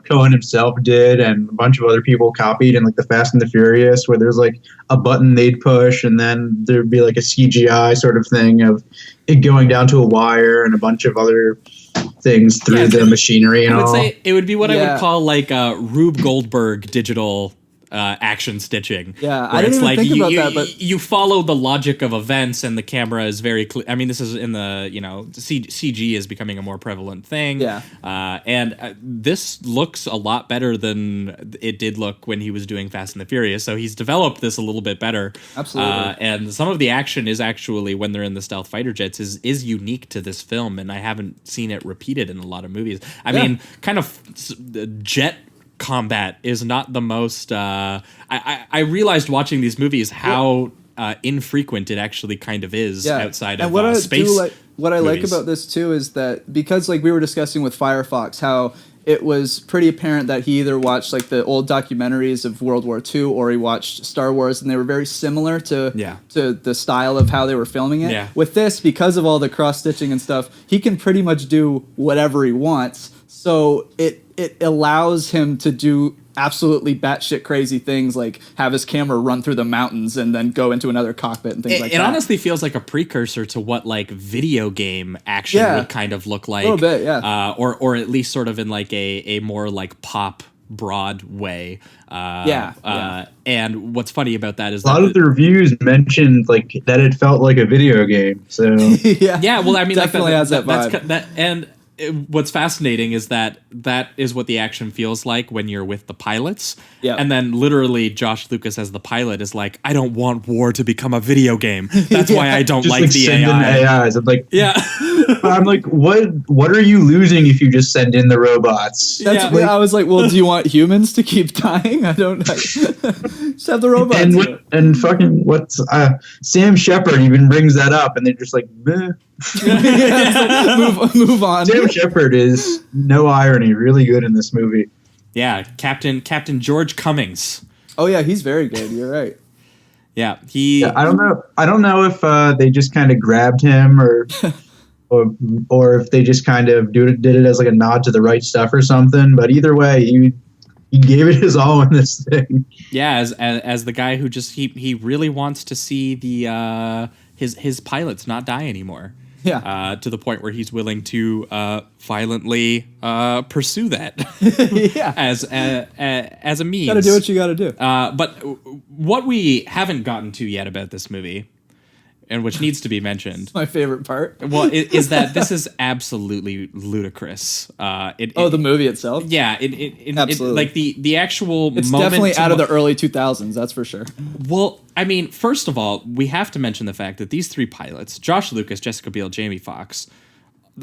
Cohen himself did and a bunch of other people copied in like the Fast and the Furious, where there's like a button they'd push and then there'd be like a CGI sort of thing of it going down to a wire and a bunch of other things through the machinery and all. I would say it would be what I would call like Rube Goldberg digital action stitching. Yeah, I didn't even think about that, but you follow the logic of events, and the camera is very clear. I mean, this is in the CG is becoming a more prevalent thing. Yeah, and this looks a lot better than it did look when he was doing Fast and the Furious. So he's developed this a little bit better. Absolutely. And some of the action is actually, when they're in the stealth fighter jets, is unique to this film, and I haven't seen it repeated in a lot of movies. I mean, kind of jet combat is not the most I realized watching these movies how infrequent it actually kind of is outside of space. What I like about this too is that, because like we were discussing with FireFox, how it was pretty apparent that he either watched like the old documentaries of World War II or he watched Star Wars, and they were very similar to the style of how they were filming it. With this, because of all the cross stitching and stuff, he can pretty much do whatever he wants. So it allows him to do absolutely batshit crazy things, like have his camera run through the mountains and then go into another cockpit and things like that. It honestly feels like a precursor to what like video game action would kind of look like. A little bit, yeah. Or at least sort of in like a more like pop broad way. And what's funny about that is a lot of the reviews mentioned like that it felt like a video game. So yeah, well, I mean, definitely like has that vibe. And what's fascinating is that is what the action feels like when you're with the pilots. Yeah. And then literally Josh Lucas as the pilot is like, I don't want war to become a video game. That's why I don't just like the send in AI. AIs. I'm like, yeah. I'm like, what are you losing if you just send in the robots? That's I was like, well, do you want humans to keep dying? I don't know. Just have the robots. And fucking what's Sam Shepard even brings that up, and they're just like, meh. move on. Sam Shepard is, no irony, really good in this movie. Yeah, Captain George Cummings. Oh yeah, he's very good. You're right. Yeah, I don't know if they just kind of grabbed him or if they just kind of did it as like a nod to the right stuff or something. But either way, he gave it his all in this thing. Yeah, as the guy who just he really wants to see the his pilots not die anymore. Yeah. To the point where he's willing to violently pursue that. Yeah. As a means. Got to do what you got to do. But what we haven't gotten to yet about this movie, and which needs to be mentioned, my favorite part. Well, is that this is absolutely ludicrous. The movie itself. Yeah, absolutely. Like the actual. It's moment definitely out of the early 2000s. That's for sure. Well, I mean, first of all, we have to mention the fact that these three pilots, Josh Lucas, Jessica Biel, Jamie Foxx,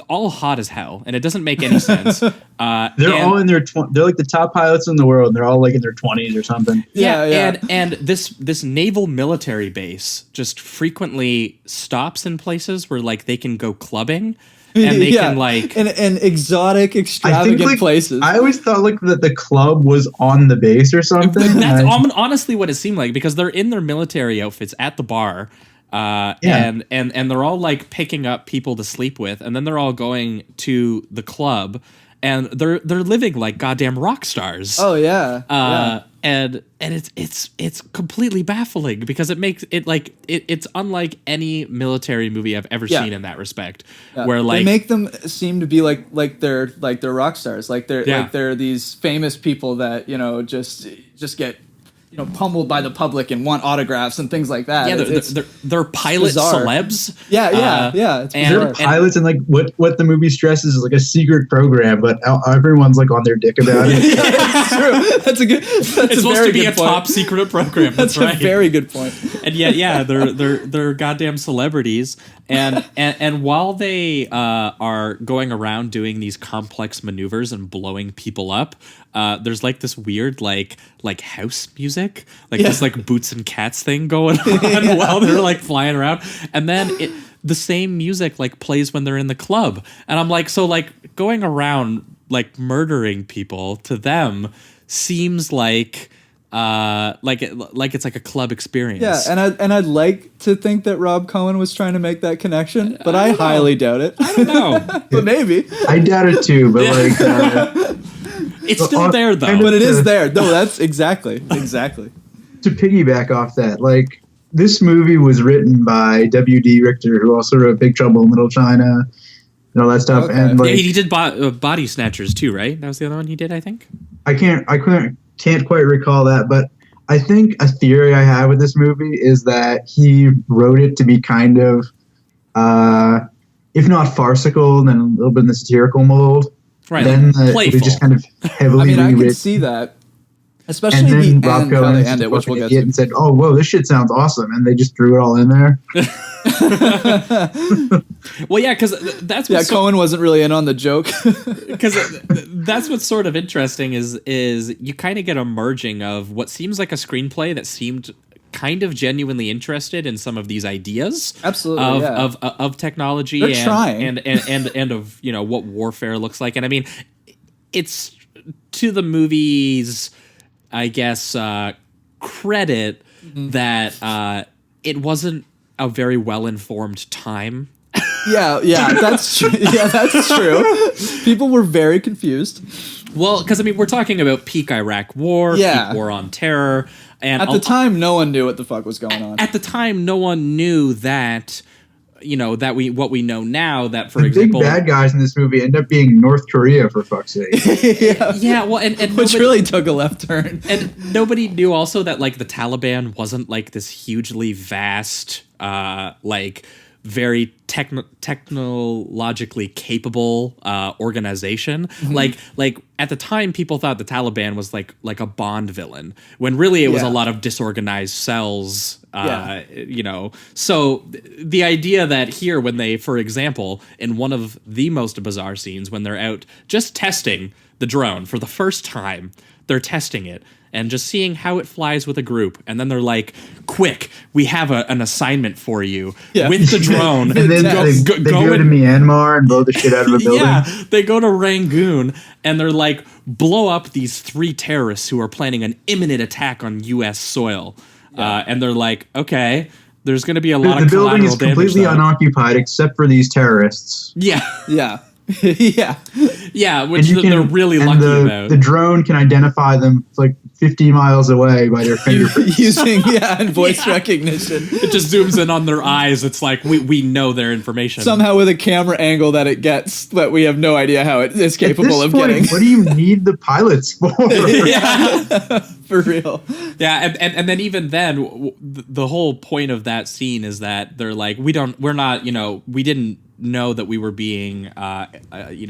all hot as hell, and it doesn't make any sense. They're all in their they're like the top pilots in the world, and they're all like in their 20s or something. Yeah. And this naval military base just frequently stops in places where like they can go clubbing. And they can like in exotic, extravagant places. I always thought like that the club was on the base or something. That's honestly what it seemed like, because they're in their military outfits at the bar, and they're all like picking up people to sleep with, and then they're all going to the club, and they're living like goddamn rock stars. Oh yeah. And it's completely baffling, because it makes it like it's unlike any military movie I've ever seen in that respect. Yeah. Where like they make them seem to be like they're rock stars, like they're these famous people that just get pummeled by the public and want autographs and things like that. Yeah, they're pilot celebs. Yeah. They're pilots, and like what the movie stresses is like a secret program, but everyone's like on their dick about it. That's true. It's supposed to be a top secret program. That's right. A very good point. And yet, they're goddamn celebrities. And while they are going around doing these complex maneuvers and blowing people up, there's like this weird like house music, like this like Boots and Cats thing going on while they're like flying around, and then the same music like plays when they're in the club, and I'm like, so like going around like murdering people to them seems like it's like a club experience. Yeah, and I'd like to think that Rob Cohen was trying to make that connection, but I highly doubt it. I don't know. But maybe. I doubt it too, but like it's still there though. But it is there. No, that's exactly. To piggyback off that, like this movie was written by W.D. Richter, who also wrote Big Trouble in Little China and all that stuff. Okay. And like, he did Body Snatchers too, right? That was the other one he did, I think. I can't quite recall that, but I think a theory I have with this movie is that he wrote it to be kind of, if not farcical, then a little bit in the satirical mold. Right, then playful. They just kind of heavily I mean, rewritten. I can see that. Especially and then the Rob end, how Cohen they end it, which we'll get to. and said, "Oh, whoa, this shit sounds awesome," and they just threw it all in there. Well, yeah, because that's what Cohen wasn't really in on the joke. Because that's what's sort of interesting is you kind of get a merging of what seems like a screenplay that seemed kind of genuinely interested in some of these ideas. Absolutely, of technology. They're trying. and of what warfare looks like. And I mean, it's to the movie's, I guess, credit that it wasn't a very well-informed time Yeah, that's true. Yeah, that's true. People were very confused. Well, because I mean, we're talking about peak Iraq War, peak War on Terror, and at the time, no one knew what the fuck was going on. At the time, no one knew that. What we know now, that for the example, big bad guys in this movie end up being North Korea, for fuck's sake. yeah, well, and which really took a left turn. And nobody knew also that like the Taliban wasn't like this hugely vast, like very technologically capable organization. Mm-hmm. Like at the time, people thought the Taliban was like a Bond villain, when really it was a lot of disorganized cells. So the idea that here, when they, for example, in one of the most bizarre scenes, when they're out just testing the drone for the first time, they're testing it and just seeing how it flies with a group. And then they're like, quick, we have an assignment for you with the drone. And then they go to Myanmar and blow the shit out of a building. Yeah, they go to Rangoon and they're like, blow up these 3 terrorists who are planning an imminent attack on U.S. soil. And they're like, okay, there's going to be a lot of collateral damage. The building is completely unoccupied except for these terrorists. Yeah. Yeah, which they're really lucky about. The drone can identify them like 50 miles away by their fingerprints. Using and voice recognition. It just zooms in on their eyes. It's like we know their information. Somehow with a camera angle that it gets, but we have no idea how it is capable of getting. What do you need the pilots for? For real. Yeah, and then even then, the whole point of that scene is that they're like, we didn't know that we were being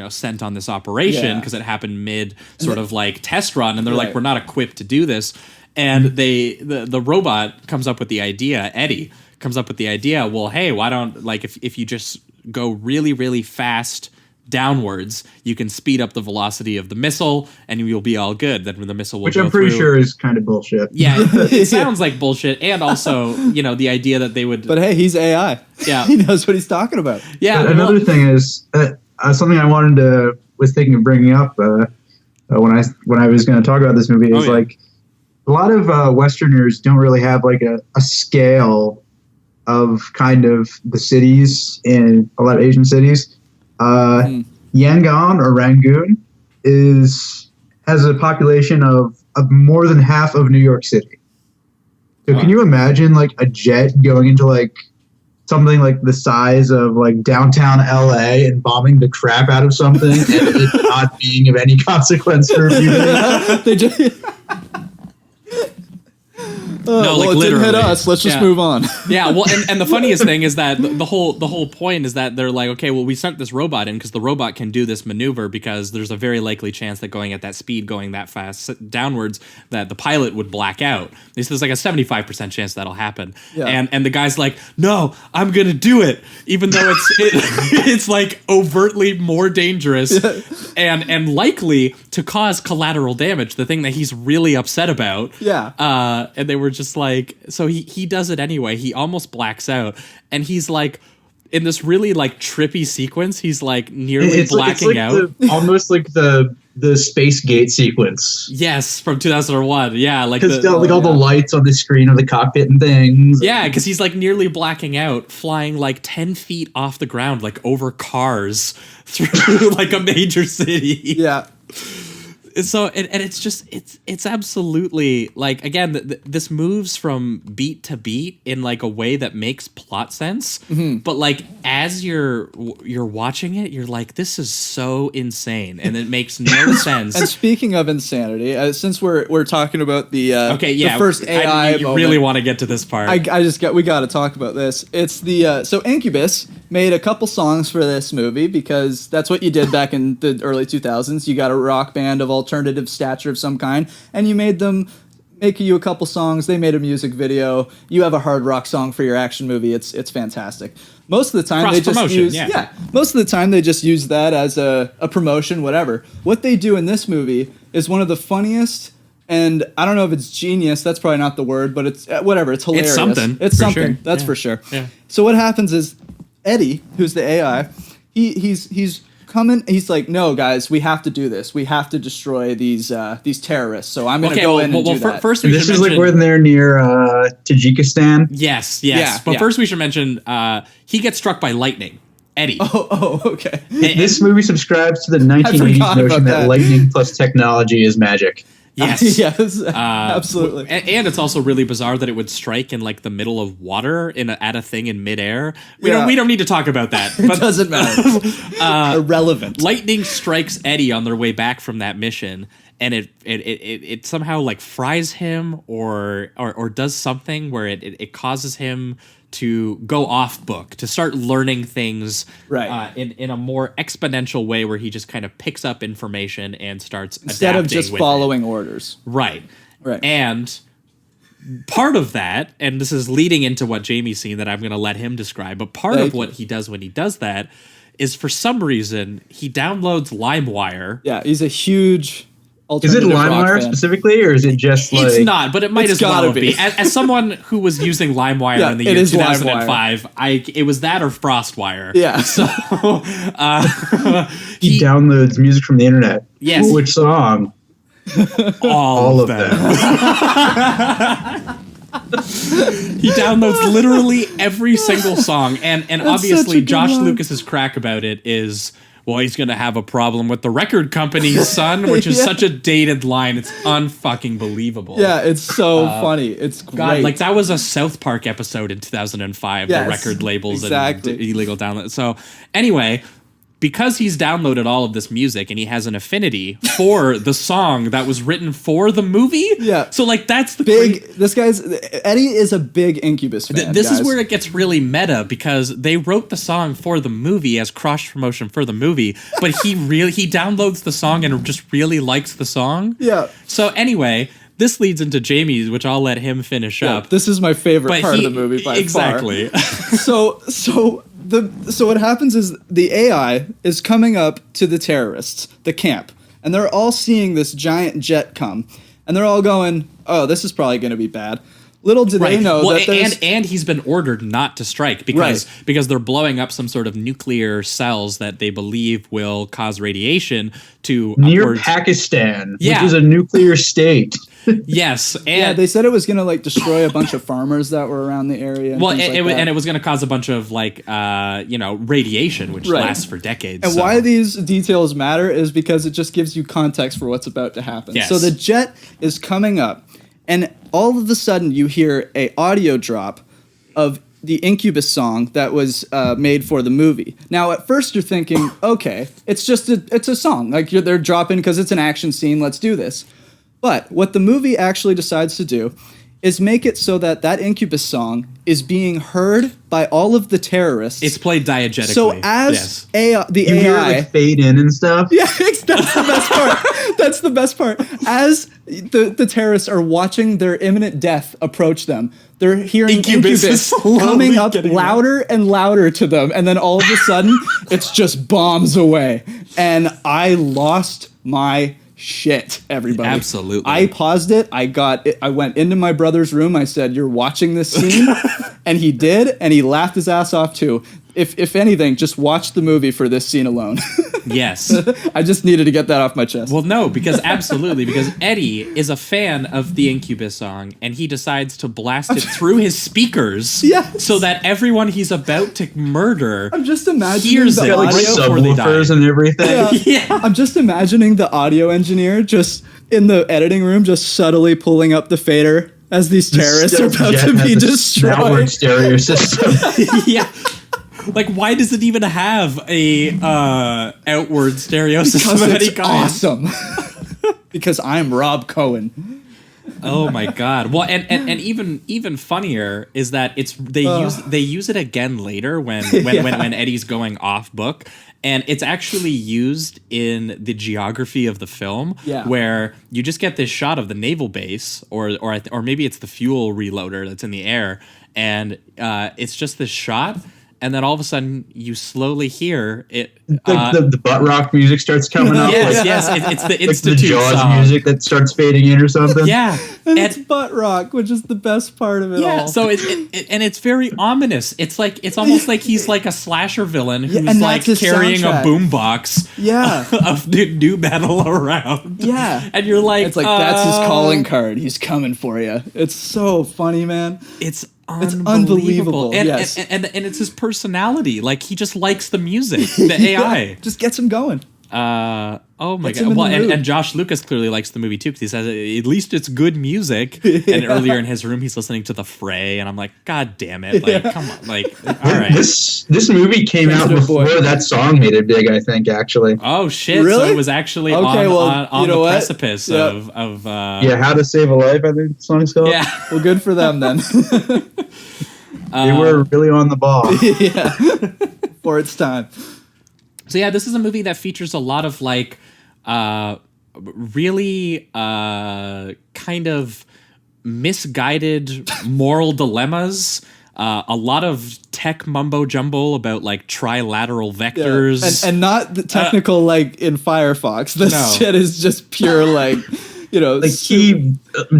sent on this operation because it happened mid sort of like test run, and they're like, we're not equipped to do this. And the robot comes up with the idea, Eddie comes up with the idea, well, hey, why don't, like, if you just go really, really fast downwards, you can speed up the velocity of the missile and you'll be all good. Then the missile will Which go I'm pretty through. sure is kind of bullshit. Yeah, it sounds like bullshit. And also, the idea that they would... But hey, he's AI. Yeah. He knows what he's talking about. Yeah. But another thing is, something I was thinking of bringing up when I was going to talk about this movie is like, a lot of Westerners don't really have like a scale of kind of the cities in a lot of Asian cities. Yangon or Rangoon has a population of more than half of New York City. So can you imagine like a jet going into like something like the size of like downtown LA and bombing the crap out of something and it not being of any consequence for a few minutes? They just... No, like it literally. didn't hit us. Let's just move on. Yeah, well, and the funniest thing is that the whole point is that they're like, okay, well, we sent this robot in because the robot can do this maneuver because there's a very likely chance that going at that speed, going that fast downwards, that the pilot would black out. There's like a 75% chance that'll happen. Yeah. And the guy's like, no, I'm gonna do it, even though it's like overtly more dangerous and likely to cause collateral damage. The thing that he's really upset about. Yeah. And they were just like, so he does it anyway. He almost blacks out, and he's like, in this really like trippy sequence, he's like nearly blacking out. Almost like the Space Gate sequence. Yes, from 2001. Yeah, like because all the lights on the screen of the cockpit and things. Yeah, because he's like nearly blacking out, flying like 10 feet off the ground, like over cars through like a major city. Yeah. So and it's just it's absolutely like, again, this moves from beat to beat in like a way that makes plot sense, but like as you're watching it, you're like, this is so insane and it makes no sense. And speaking of insanity, since we're talking about the first AI, you really want to get to this part. We got to talk about this. It's the so Incubus made a couple songs for this movie because that's what you did back in the early 2000s. You got a rock band of alternative stature of some kind, and you made them make you a couple songs. They made a music video. You have a hard rock song for your action movie. It's fantastic. Most of the time they just use most of the time they just use that as a promotion, whatever. What they do in this movie is one of the funniest, and I don't know if it's genius, that's probably not the word, but it's whatever, it's hilarious. It's something. It's something. Sure. That's for sure. Yeah. So what happens is Eddie, who's the AI, he's coming. He's like, no, guys, we have to do this. We have to destroy these terrorists. So I'm going to go in and do that. First, this is like when they're near Tajikistan. Yes. Yeah, but first we should mention he gets struck by lightning. Eddie. Oh, okay. This movie subscribes to the 1980s forgot notion about that that. lightning plus technology is magic. Yes. Yes, absolutely. And it's also really bizarre that it would strike in like the middle of water at a thing in midair. We don't need to talk about that. It But doesn't matter. Irrelevant. Lightning strikes Eddie on their way back from that mission, and it somehow like fries him or does something where it causes him to go off book, to start learning things Right. in a more exponential way where he just kind of picks up information and starts Instead of adapting just with following it. orders. Right. Right. And part of that, and this is leading into what Jamie's seen that I'm going to let him describe, but part of what he does when he does that is for some reason he downloads LimeWire. Yeah, he's a huge Is it alternative rock LimeWire fan. specifically, or is it just like... It's not, but it might It's as well gotta be. be. As someone who was using LimeWire Yeah, in the it year is 2005, it was that or FrostWire. Yeah. So he downloads music from the internet. Yes. Which song? all of them. He downloads literally every single song, and That's obviously such a good Josh line. Lucas's crack about it is, well, he's gonna have a problem with the record company's son, which is Yeah. such a dated line. It's unfucking believable. Yeah, it's so funny. It's great. God, like that was a South Park episode in 2005. Yes, the record labels exactly. and illegal download. So anyway, because he's downloaded all of this music and he has an affinity for the song that was written for the movie. Yeah. So like that's the big. This guy's Eddie is a big Incubus fan. This guys. is where it gets really meta because they wrote the song for the movie as cross promotion for the movie, but he downloads the song and just really likes the song. Yeah. So anyway, this leads into Jamie's, which I'll let him finish Yeah, up. this is my favorite But part of the movie by exactly. far. So what happens is the AI is coming up to the terrorists, the camp, and they're all seeing this giant jet come, and they're all going, "Oh, this is probably going to be bad." Little do they know that there's... and he's been ordered not to strike because they're blowing up some sort of nuclear cells that they believe will cause radiation to near upwards. Pakistan, Yeah. which is a nuclear state. Yes, and yeah, they said it was going to like destroy a bunch of farmers that were around the area. And well, things like that. and it was going to cause a bunch of like radiation, which Right. lasts for decades. And so. why these details matter is because it just gives you context for what's about to happen. Yes. So the jet is coming up, and all of a sudden you hear a audio drop of the Incubus song that was made for the movie. Now, at first you're thinking, okay, it's a song. Like they're dropping because it's an action scene. Let's do this. But what the movie actually decides to do is make it so that Incubus song is being heard by all of the terrorists. It's played diegetically. So as the You hear it AI like fade in and stuff. yeah, that's the best part. That's the best part. As the terrorists are watching their imminent death approach them, they're hearing Incubus is Incubus slowly coming up getting louder and louder to them, and then all of a sudden, it's just bombs away. And I lost my shit, everybody. Absolutely. I paused it. I went into my brother's room. I said, "You're watching this scene," and he did, and he laughed his ass off too. If anything, just watch the movie for this scene alone. Yes. I just needed to get that off my chest. Well, no, because Eddie is a fan of the Incubus song, and he decides to blast it through his speakers, Yes. so that everyone he's about to murder I'm just imagining hears the it Like right before they die. subwoofers and everything. Yeah. I'm just imagining the audio engineer just in the editing room, just subtly pulling up the fader as these terrorists are about Jet to has be a destroyed. network stereo system. Yeah. Like, why does it even have a outward stereo system Because of any it's kind? awesome. Because I'm Rob Cohen. Oh my god! Well, and even funnier is that they use it again later when Eddie's going off book, and it's actually used in the geography of the film, where you just get this shot of the naval base, or maybe it's the fuel reloader that's in the air, and it's just this shot. And then all of a sudden, you slowly hear it. The butt rock music starts coming up. Yes, it's the Institute the Jaws song. music that starts fading in or something. Yeah, And it's butt rock, which is the best part of it all. so it's very ominous. It's almost like he's like a slasher villain who's and like that's his carrying soundtrack. a boombox. Yeah. Of new metal around. Yeah. And you're like, It's like, that's his calling card. He's coming for you. It's so funny, man. It's It's unbelievable. And, yes. and it's his personality. Like, he just likes the music, the AI. Just gets him going. Oh my Gets him god! in Well, the mood. and Josh Lucas clearly likes the movie too, because he says at least it's good music. And earlier in his room, he's listening to The Fray, and I'm like, God damn it! Like, come on! Like, all right. This movie came out before that song made it big. I think actually. Oh shit! Really? So it was actually Okay, on you know the what? precipice Yeah. of How to Save a Life. I think the song's called. yeah. Well, good for them then. They were really on the ball. Yeah. For its time. So yeah, this is a movie that features a lot of like really kind of misguided moral dilemmas. A lot of tech mumbo jumbo about like trilateral vectors. And not the technical like in Firefox. This No. shit is just pure like, you know. Like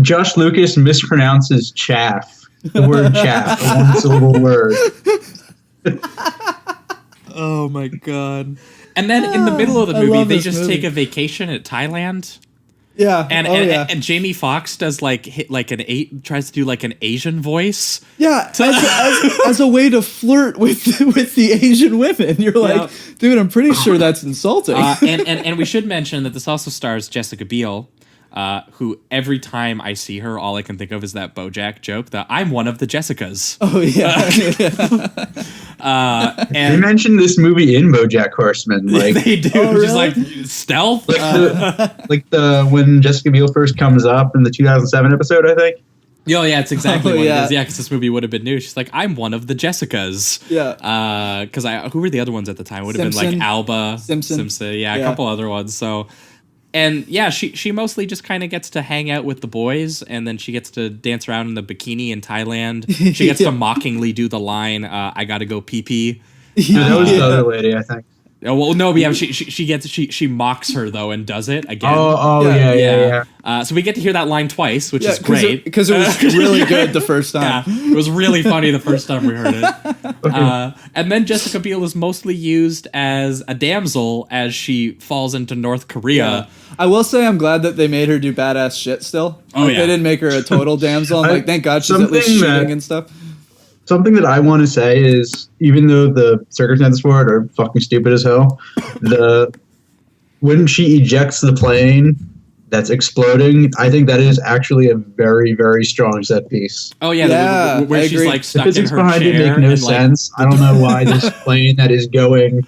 Josh Lucas mispronounces chaff. The word chaff, a one-syllable word. Oh my god. And then in the middle of the I movie, love they this just movie. take a vacation at Thailand. Yeah. And yeah. and Jamie Foxx does like tries to do like an Asian voice. Yeah, as a way to flirt with the Asian women. You're like, dude, I'm pretty sure that's insulting. And we should mention that this also stars Jessica Biel, who every time I see her, all I can think of is that BoJack joke that I'm one of the Jessicas. Oh yeah. They mentioned this movie in BoJack Horseman. Like they do, Oh, just really? like stealth. like the when Jessica Biel first comes up in the 2007 episode, I think. Oh yeah, it's exactly Oh, what yeah. it is. Yeah, because this movie would have been new. She's like, I'm one of the Jessicas. Yeah. Because who were the other ones at the time? It would have been Simpson. like Alba, Simpson. Yeah, a Yeah. couple other ones. So, and yeah, she mostly just kind of gets to hang out with the boys, and then she gets to dance around in the bikini in Thailand. She gets to mockingly do the line, "I gotta go pee pee." That was the other lady, I think. Oh, well, no, but yeah, she mocks her though and does it again. Yeah. So we get to hear that line twice, which Yeah, is great because it was really good the first time. Yeah, it was really funny the first time we heard it. And then Jessica Biel is mostly used as a damsel as she falls into North Korea. I will say I'm glad that they made her do badass shit still. Oh, Like, yeah. They didn't make her a total damsel. I'm like, thank God she's at least Something shooting that- and stuff. Something that I want to say is, even though the circumstances for it are fucking stupid as hell, when she ejects the plane that's exploding, I think that is actually a very, very strong set piece. Oh yeah, Yeah, where I she's agree. like The stuck in physics her behind it chair make no and, like, sense. I don't know why this plane that is going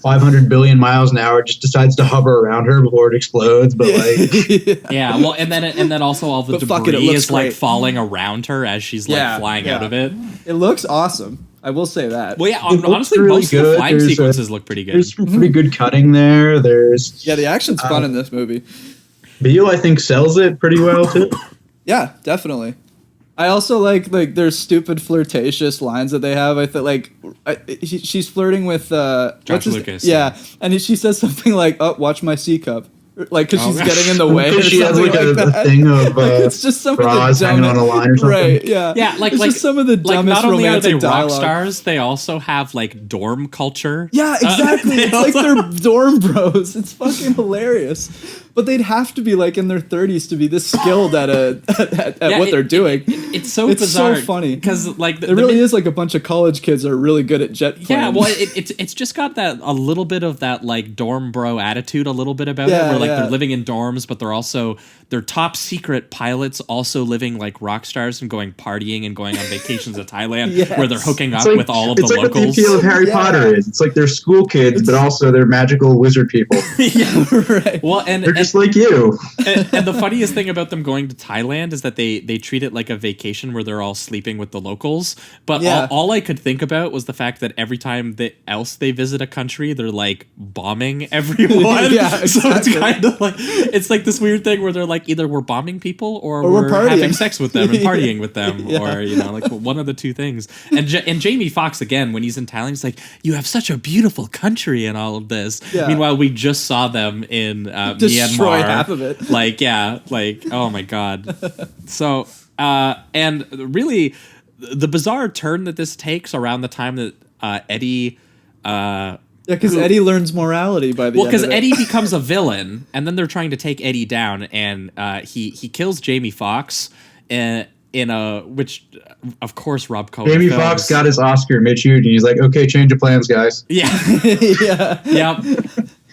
500 billion miles an hour just decides to hover around her before it explodes. But like, Yeah, well, and then also all the But fuck it, debris it looks is like great. falling around her as she's like flying out of it. It looks awesome. I will say that. Well, yeah, It looks honestly, really most of the good. flying There's sequences look pretty good. there's some pretty good cutting there. There's Yeah, the action's fun in this movie. Biel, I think, sells it pretty well too. Yeah, definitely. I also like there's stupid flirtatious lines that they have. I think she's flirting with George Lucas. Yeah, and she says something like, "Oh, watch my C cup," like because she's getting in the way. Or Because she has something like a that. thing of It's just some of the bras hanging on a line or something. Right? Yeah. Yeah, like it's like just some of the like dumbest not only are they romantic rock dialogue. stars, they also have like dorm culture. Yeah, exactly. They It's like they're dorm bros. It's fucking hilarious. But they'd have to be like in their 30s to be this skilled at Yeah, what they're doing. It's so It's bizarre. so funny because like It really is like a bunch of college kids are really good at jet planes. Yeah, well, it's just got that a little bit of that like dorm bro attitude, a little bit about it, where like they're living in dorms, but they're top secret pilots, also living like rock stars and going partying and going on vacations to Thailand, Yes. where they're hooking up It's like, with all of the it's like what the locals. appeal of Harry Potter is. It's like they're school kids, but also they're magical wizard people. Yeah, right. well, and They're just like you. and the funniest thing about them going to Thailand is that they treat it like a vacation where they're all sleeping with the locals. But Yeah. all I could think about was the fact that every time else they visit a country, they're like bombing everyone. Yeah, So it's exactly. kind of like it's like this weird thing where they're like either we're bombing people or we're we're partying. having sex with them and partying with them, Yeah. or like one of the two things. And and Jamie Foxx again when he's in Thailand, he's like, "You have such a beautiful country and all of this." Yeah. Meanwhile, we just saw them in Destroy Myanmar. half of it. Like, yeah, like, oh my God. So, and really, the bizarre turn that this takes around the time that Eddie. Yeah, because Eddie learns morality by the Well, end because of it. Eddie becomes a villain, and then they're trying to take Eddie down, and he kills Jamie Foxx, and in a which of course Rob Cohen. Jamie films. Foxx got his Oscar mid-shoot, and he's like, "Okay, change of plans, guys." Yeah, Yeah. yep.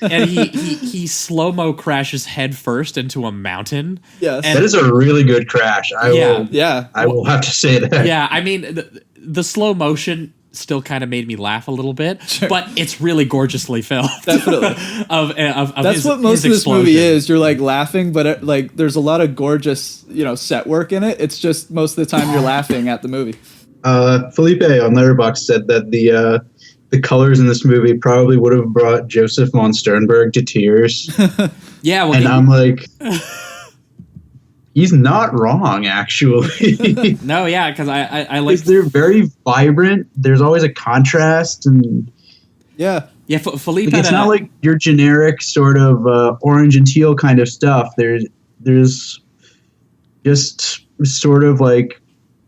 And he slow-mo crashes head first into a mountain. Yes. That is a really good crash. I will have to say that. Yeah, I mean the slow motion still kind of made me laugh a little bit, but it's really gorgeously filmed. Definitely. of That's what most of this movie is. You're like laughing, but like there's a lot of gorgeous, set work in it. It's just most of the time you're laughing at the movie. Felipe on Letterboxd said that the colors in this movie probably would have brought Joseph von Sternberg to tears. Yeah, well, and I'm like, he's not wrong, actually. No, yeah, because I like. They're very vibrant. There's always a contrast, and yeah. Felipe. It's not like your generic sort of orange and teal kind of stuff. There's just sort of like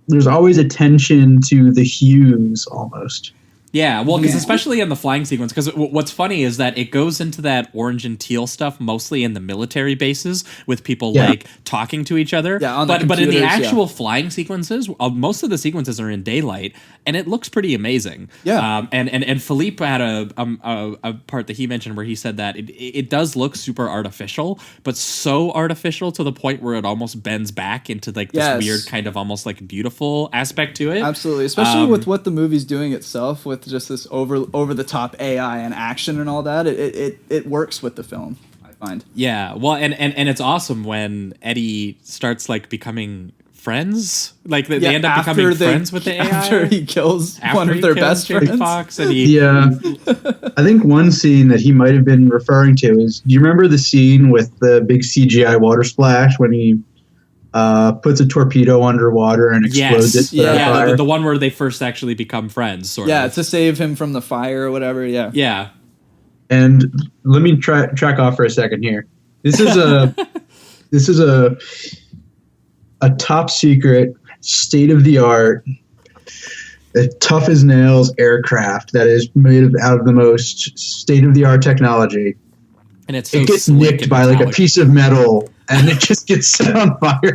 there's always attention to the hues almost. Yeah, well, because especially in the flying sequence, because what's funny is that it goes into that orange and teal stuff mostly in the military bases with people like talking to each other. Yeah, but in the actual flying sequences, most of the sequences are in daylight, and it looks pretty amazing. Yeah, and Philippe had a part that he mentioned where he said that it does look super artificial, but so artificial to the point where it almost bends back into like this weird kind of almost like beautiful aspect to it. Absolutely, especially with what the movie's doing itself with just this over the top AI and action and all that. It works with the film, I find. Yeah, well, and it's awesome when Eddie starts like becoming friends. Like they end up becoming friends with the AI after he kills one of their best friends. Fox and I think one scene that he might have been referring to is, do you remember the scene with the big CGI water splash when he puts a torpedo underwater and explodes it? Yeah, the one where they first actually become friends, sort of. Yeah, to save him from the fire or whatever, Yeah. And let me track off for a second here. This is a top secret, state of the art, tough as nails aircraft that is made out of the most state of the art technology. And it gets nicked by like a piece of metal, and it just gets set on fire.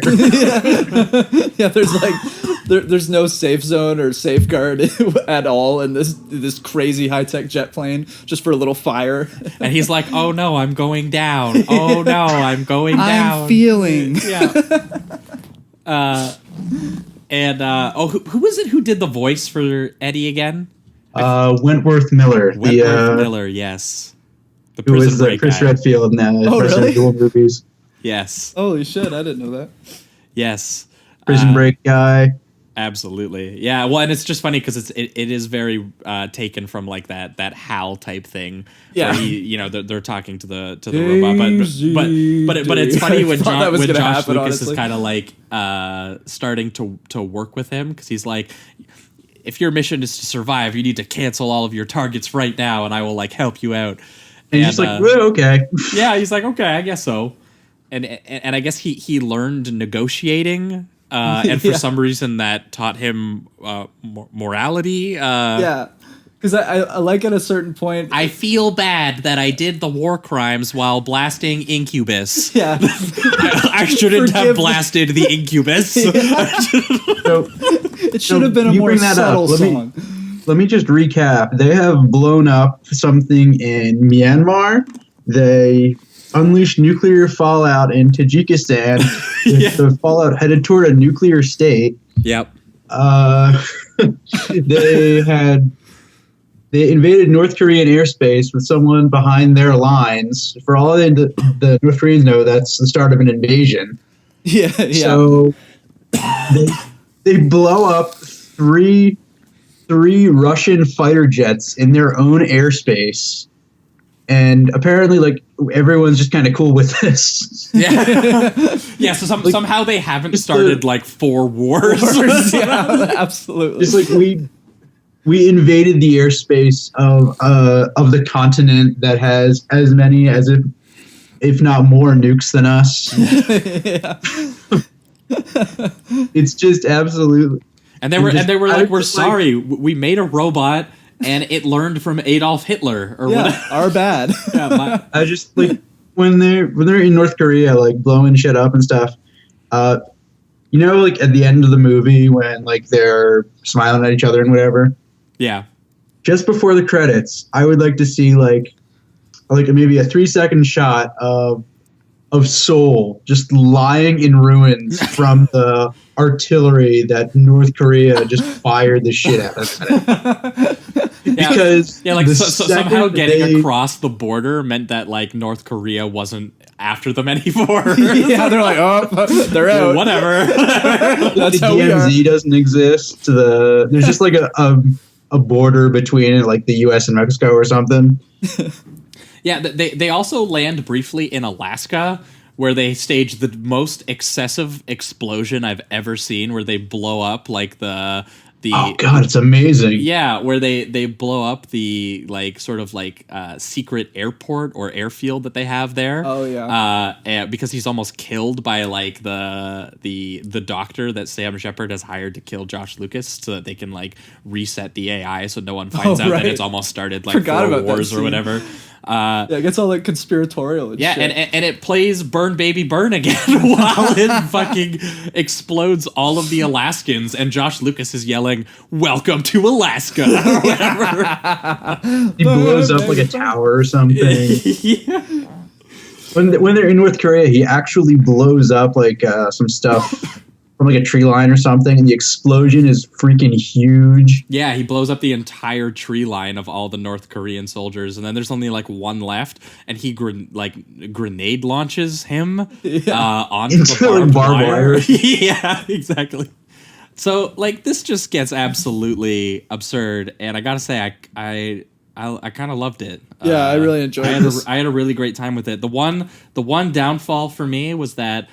Yeah, there's no safe zone or safeguard at all in this crazy high tech jet plane just for a little fire. And he's like, "Oh no, I'm going down. Oh no, I'm going down. I'm feeling." Yeah. Who was it who did the voice for Eddie again? Wentworth Miller. Miller, yes. Who was the Chris Redfield in the Resident Evil movies. Yes. Holy shit, I didn't know that. Yes. Prison Break guy. Absolutely. Yeah, well, and it's just funny because it is very taken from like that HAL type thing. Yeah. Where he, they're talking to the robot, but it's funny when Josh Lucas is kind of like starting to work with him, because he's like, if your mission is to survive, you need to cancel all of your targets right now, and I will like help you out. And he's like, well, okay. Yeah, he's like, okay, I guess so. And I guess he learned negotiating, and for some reason that taught him morality. Yeah, because I like at a certain point, I feel bad that I did the war crimes while blasting Incubus. Yeah, I shouldn't have blasted the Incubus. It should have been a more subtle song. Let me just recap. They have blown up something in Myanmar. They unleashed nuclear fallout in Tajikistan. The fallout headed toward a nuclear state. Yep. They invaded North Korean airspace with someone behind their lines. For all the North Koreans know, that's the start of an invasion. Yeah. So they blow up three Russian fighter jets in their own airspace, and apparently, like, everyone's just kind of cool with this. Yeah. So somehow they haven't started like 4 wars. Yeah, absolutely. It's like we invaded the airspace of the continent that has as many if not more nukes than us. It's just absolutely. And they were like, we're sorry, we made a robot and it learned from Adolf Hitler or whatever. Our bad. I just like when they're in North Korea, like blowing shit up and stuff. You know, like at the end of the movie when like they're smiling at each other and whatever. Yeah. Just before the credits, I would like to see like maybe a 3-second shot of Seoul just lying in ruins from the artillery that North Korea just fired the shit out of. Because like somehow getting across the border meant that like North Korea wasn't after them anymore. Yeah, they're like, oh, they're out. Whatever. That's the how we are. DMZ doesn't exist. There's just like a border between like the U.S. and Mexico or something. Yeah, they also land briefly in Alaska, where they stage the most excessive explosion I've ever seen, where they blow up like the oh god, it's amazing. Yeah, where they blow up the like sort of like secret airport or airfield that they have there. Oh yeah. Because he's almost killed by like the doctor that Sam Shepard has hired to kill Josh Lucas so that they can like reset the AI so no one finds out that it's almost started like for wars or whatever. Yeah, it gets all like conspiratorial and shit. And it plays Burn Baby Burn again while it fucking explodes all of the Alaskans and Josh Lucas is yelling, "Welcome to Alaska." Or whatever. He blows up like a tower or something. Yeah. When they're in North Korea, he actually blows up like some stuff from like a tree line or something, and the explosion is freaking huge. Yeah, he blows up the entire tree line of all the North Korean soldiers, and then there's only like one left, and he grenade launches him onto the barbed wire. Yeah, exactly. So like this just gets absolutely absurd, and I gotta say I kind of loved it. Yeah, I really enjoyed it. I had a really great time with it. The one downfall for me was that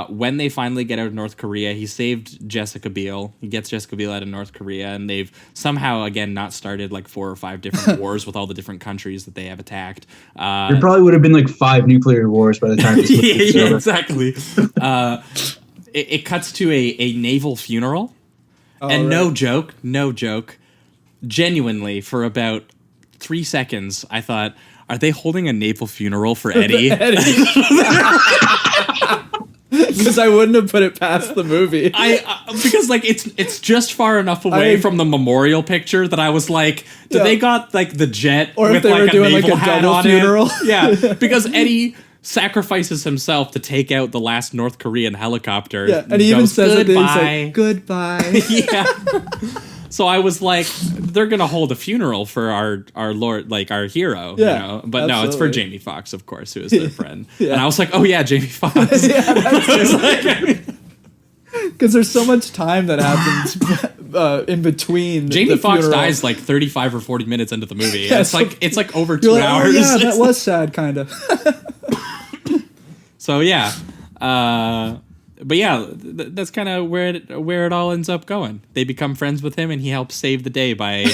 when they finally get out of North Korea, he saved Jessica Biel. He gets Jessica Biel out of North Korea, and they've somehow, again, not started like 4 or 5 different wars with all the different countries that they have attacked. There probably would have been like 5 nuclear wars by the time this yeah, exactly. It cuts to a naval funeral. And no joke, genuinely, for about 3 seconds, I thought, are they holding a naval funeral for Eddie? Because I wouldn't have put it past the movie. Because like it's just far enough away from the memorial picture that I was like, they got like the jet or with if they like were doing naval like a hat double on funeral. It. Yeah, because Eddie sacrifices himself to take out the last North Korean helicopter. Yeah, and he even says goodbye. He's like, goodbye. Yeah. So I was like, they're gonna hold a funeral for our Lord, like our hero, yeah, you know. But no, it's for Jamie Foxx, of course, who is their friend. Yeah. And I was like, oh yeah, Jamie Foxx. Because there's so much time that happens in between. Jamie Foxx funeral. dies like 35 or 40 minutes into the movie. Yeah, it's like over 2 like, hours. Oh, yeah, that was sad, kind of. So yeah. But yeah, that's kind of where it all ends up going. They become friends with him, and he helps save the day by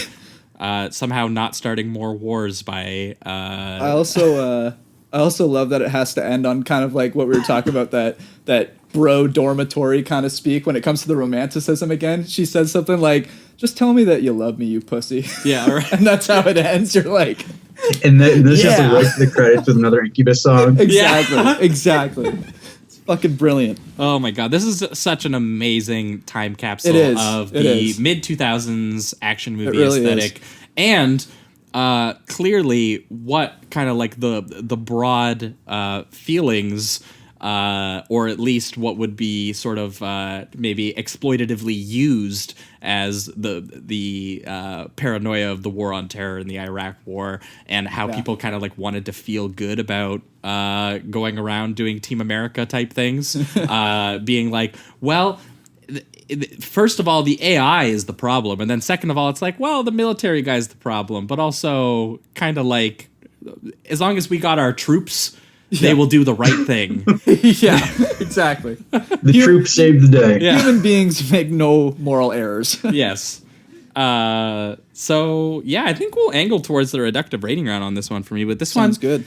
somehow not starting more wars. By I also love that it has to end on kind of like what we were talking about, that bro dormitory kind of speak when it comes to the romanticism again. She says something like, "Just tell me that you love me, you pussy." Yeah, right. And that's how it ends. You're like, and this just like right to the credits with another Incubus song. Exactly, yeah. Exactly. Fucking brilliant. Oh my god, this is such an amazing time capsule of the mid 2000s action movie really aesthetic. And clearly what kind of like the broad feelings or at least what would be sort of maybe exploitatively used as the paranoia of the war on terror and the Iraq War, and how people kind of like wanted to feel good about going around doing Team America type things, being like, well, first of all, the AI is the problem, and then second of all, it's like, well, the military guy's the problem, but also kind of like, as long as we got our troops, they will do the right thing. Yeah, exactly. The troops saved the day. Yeah. Human beings make no moral errors. Yes. So yeah, I think we'll angle towards the reductive rating round on this one for me. But this sounds good.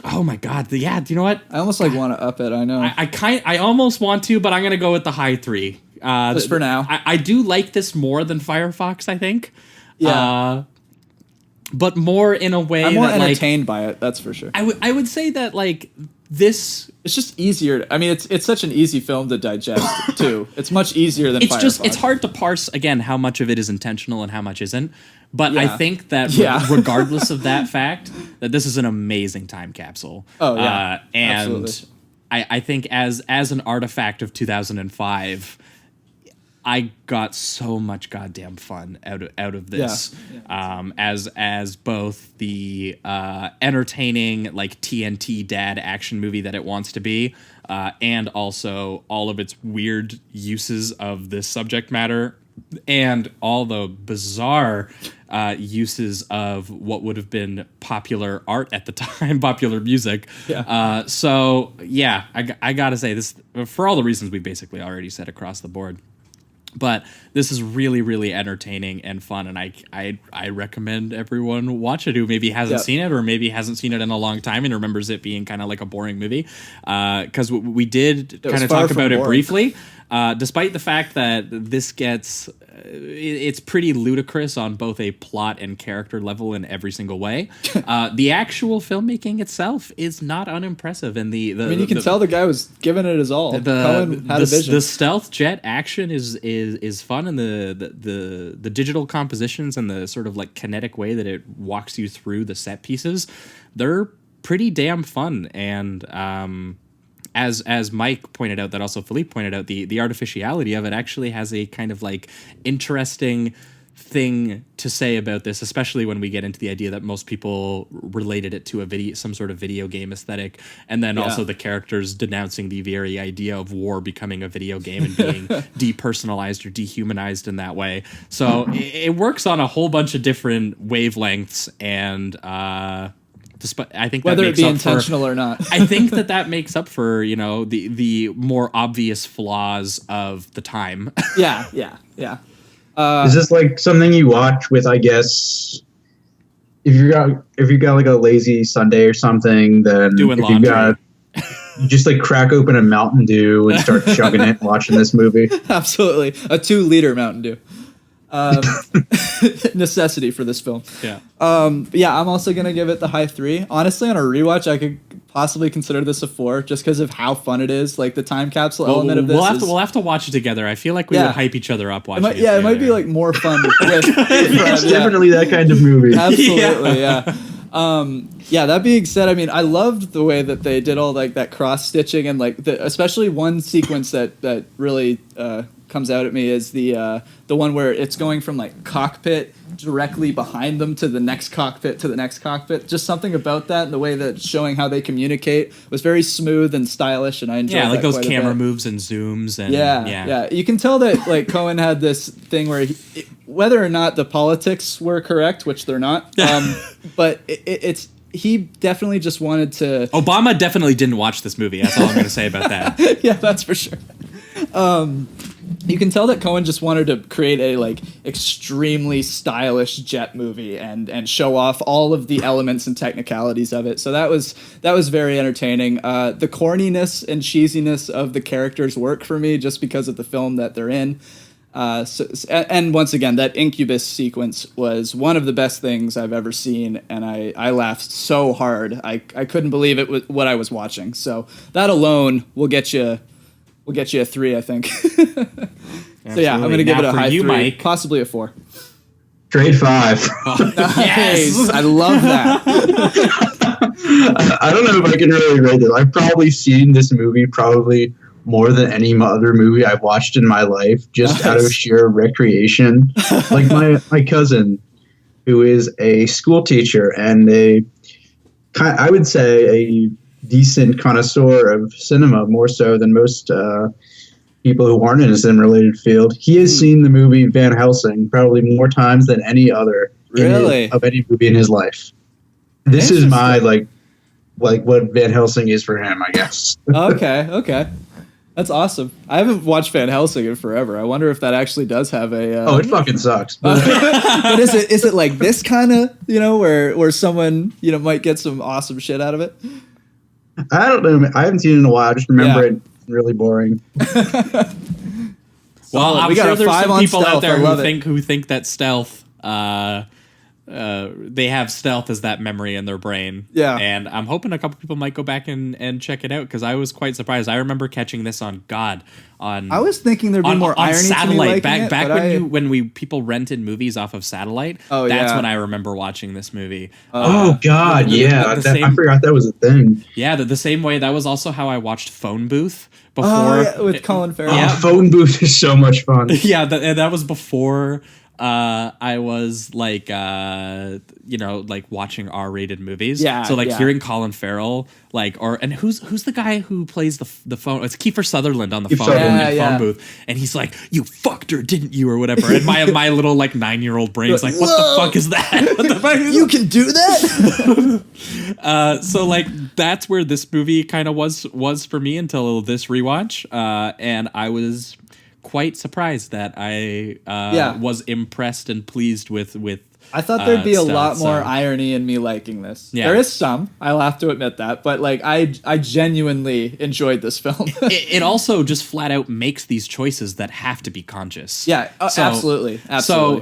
Oh my god. Yeah. Do you know what? I almost like want to up it. I know. I almost want to, but I'm gonna go with the high 3. Just for now. I do like this more than FireFox, I think. Yeah. but more in a way I'm more that, like, entertained by it. That's for sure. I would say that, like, this, it's just easier. I mean, it's such an easy film to digest too. It's much easier than Firefox. It's hard to parse again how much of it is intentional and how much isn't. But I think that regardless of that fact, that this is an amazing time capsule. Oh yeah, and absolutely. I think as an artifact of 2005, I got so much goddamn fun out of this. As both the entertaining, like, TNT dad action movie that it wants to be, and also all of its weird uses of this subject matter, and all the bizarre uses of what would have been popular art at the time, popular music. So yeah, I gotta say this, for all the reasons we basically already said across the board. But this is really, really entertaining and fun, and I recommend everyone watch it who maybe hasn't seen it, or maybe hasn't seen it in a long time and remembers it being kind of like a boring movie. Because we did kind of talk about it briefly. Despite the fact that this gets, it's pretty ludicrous on both a plot and character level in every single way. The actual filmmaking itself is not unimpressive, and I mean, you can tell the guy was giving it his all. Cohen had a vision. The stealth jet action is fun, and the digital compositions and the sort of, like, kinetic way that it walks you through the set pieces, they're pretty damn fun. And as Mike pointed out, that also Philippe pointed out, the artificiality of it actually has a kind of, like, interesting thing to say about this, especially when we get into the idea that most people related it to some sort of video game aesthetic, and then also the characters denouncing the very idea of war becoming a video game and being depersonalized or dehumanized in that way. So it works on a whole bunch of different wavelengths, and I think whether that it be intentional or not, I think that makes up for, you know, the more obvious flaws of the time. Yeah. Is this like something you watch with, I guess, if you got like a lazy Sunday or something, then doing if laundry, you just, like, crack open a Mountain Dew and start chugging it, watching this movie. Absolutely, a 2-liter Mountain Dew. Necessity for this film. I'm also gonna give it the high 3. Honestly, on a rewatch, I could possibly consider this a 4, just because of how fun it is. Like, the time capsule element of this. We'll have to watch it together. I feel like we would hype each other up watching it. It might be, like, more fun. It's definitely that kind of movie. Absolutely, that being said, I mean, I loved the way that they did all, like, that cross stitching, and, like, especially one sequence that really comes out at me is the one where it's going from, like, cockpit directly behind them to the next cockpit to the next cockpit. Just something about that, and the way that showing how they communicate was very smooth and stylish, and I enjoyed like that those quite a camera bit. moves and zooms, and You can tell that, like, Cohen had this thing where whether or not the politics were correct, which they're not, but it's he definitely just wanted to. Obama definitely didn't watch this movie. That's all I'm going to say about that. Yeah, that's for sure. You can tell that Cohen just wanted to create a, like, extremely stylish jet movie and show off all of the elements and technicalities of it. So that was very entertaining. The corniness and cheesiness of the characters work for me just because of the film that they're in. And once again, that incubus sequence was one of the best things I've ever seen, and I laughed so hard. I couldn't believe it was what I was watching. So that alone will get you a 3, I think. So yeah, I'm gonna give it a high 3, Mike. possibly a 4. Grade 5. Yes, I love that. I don't know if I can really rate this. I've probably seen this movie more than any other movie I've watched in my life, just out of sheer recreation. Like my cousin, who is a school teacher and I would say a decent connoisseur of cinema, more so than most people who aren't in a cinema-related field. He has seen the movie Van Helsing probably more times than any other of any movie in his life. This is my like what Van Helsing is for him, I guess. Okay. That's awesome. I haven't watched Van Helsing in forever. I wonder if that actually does have a. It fucking sucks. But is it like this kind of, where someone might get some awesome shit out of it? I don't know. I haven't seen it in a while. I just remember it really boring. Well, I'm we got sure a there's 5 some on people stealth. out there I love who think that stealth they have stealth as that memory in their brain. Yeah. And I'm hoping a couple people might go back and check it out, because I was quite surprised. I remember catching this on I was thinking there'd be more on irony satellite to me liking back it, when people rented movies off of satellite. Oh, that's yeah. when I remember watching this movie. Oh God, yeah, I forgot that was a thing. Yeah, the same way, that was also how I watched Phone Booth before. Oh, yeah, with Colin Farrell. Yeah. Phone Booth is so much fun. Yeah, and that was before I was like, like watching R-rated movies. Yeah. So like yeah. hearing Colin Farrell, and who's the guy who plays the phone? It's Kiefer Sutherland on the phone in the phone booth, and he's like, "You fucked her, didn't you?" or whatever. And my little like 9-year-old brain's like, "What the fuck is that? What the fuck is You can do that?" So like that's where this movie kind of was for me until this rewatch, and I was quite surprised that I was impressed and pleased with. I thought there'd be a lot more so. irony in me liking this. Yeah. There is some. I'll have to admit that, but like I genuinely enjoyed this film. It also just flat out makes these choices that have to be conscious. Yeah, absolutely. So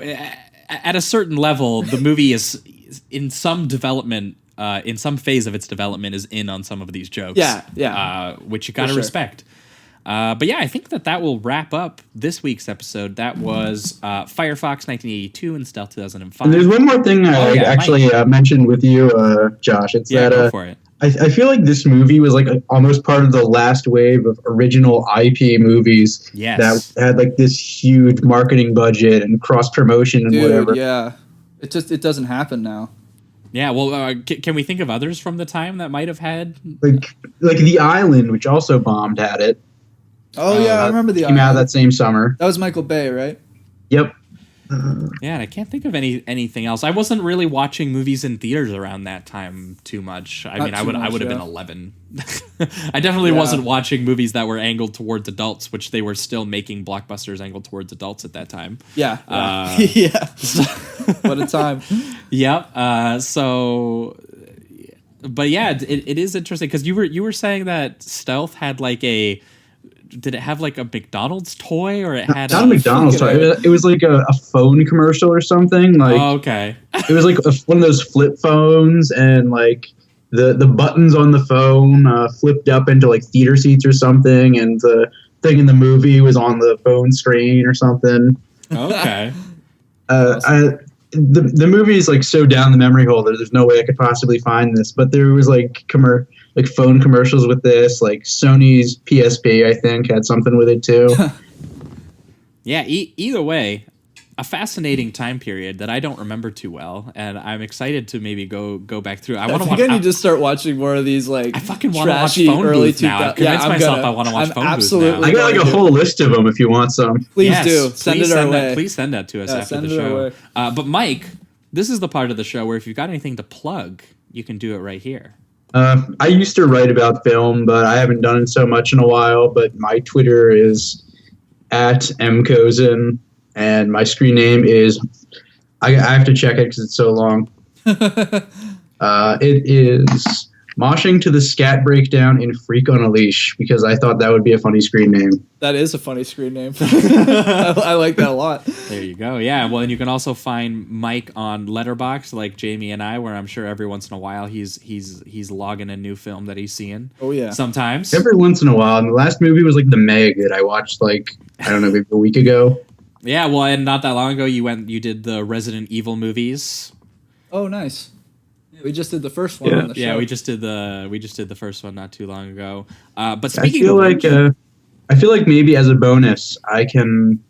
at a certain level, the movie is in some development. In some phase of its development, is in on some of these jokes. Yeah. Which you gotta respect. But yeah, I think that will wrap up this week's episode. That was FireFox 1982 and Stealth 2005. And there's one more thing I actually mentioned with you, Josh. It's that go for it. I feel like this movie was like almost part of the last wave of original IP movies that had like this huge marketing budget and cross promotion and whatever. Yeah, it doesn't happen now. Yeah, well, can we think of others from the time that might have had like The Island, which also bombed, had it. Oh yeah, I remember The Island. Came out that same summer. That was Michael Bay, right? Yep. Yeah, and I can't think of anything else. I wasn't really watching movies in theaters around that time too much. I would have been 11. I definitely wasn't watching movies that were angled towards adults, which they were still making blockbusters angled towards adults at that time. Yeah. Yeah. What a time. Yep. But yeah, it is interesting because you were saying that Stealth had like did it have like a McDonald's toy, or it had not a McDonald's toy? It was like a phone commercial or something. Like, oh, okay. It was like one of those flip phones, and like the buttons on the phone flipped up into like theater seats or something, and the thing in the movie was on the phone screen or something. Okay. The movie is like so down the memory hole that there's no way I could possibly find this, but there was like phone commercials with this, like Sony's PSP, I think, had something with it too. Yeah, either way, a fascinating time period that I don't remember too well, and I'm excited to maybe go back through. I need to start watching more of these like I fucking want to watch Phone Booth now. I've convinced myself I want to watch Phone Booth now. I got like a whole list of them if you want some. Please do. Send it our way. Please send that to us after the show. But Mike, this is the part of the show where if you've got anything to plug, you can do it right here. I used to write about film, but I haven't done it so much in a while. But my Twitter is @mkowzun, and my screen name is I have to check it because it's so long. It is Moshing to the Scat Breakdown in Freak on a Leash, because I thought that would be a funny screen name. That is a funny screen name. I like that a lot. There you go. Yeah. Well, and you can also find Mike on Letterboxd, like Jamie and I, where I'm sure every once in a while he's logging a new film that he's seeing. Oh yeah. Sometimes. Every once in a while. And the last movie was like The Meg that I watched like, I don't know, maybe a week ago. Yeah. Well, and not that long ago you did the Resident Evil movies. Oh, nice. We just did the first one on the show. Yeah, we just did the first one not too long ago. But I feel like maybe as a bonus, I can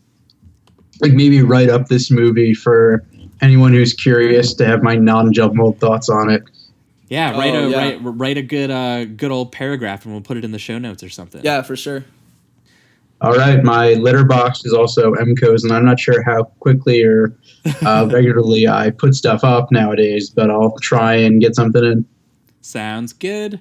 like maybe write up this movie for anyone who's curious to have my non-jumbled thoughts on it. Yeah, write a good old paragraph, and we'll put it in the show notes or something. Yeah, for sure. All right, my letterbox is also Mkos, and I'm not sure how quickly or regularly I put stuff up nowadays, but I'll try and get something in. Sounds good.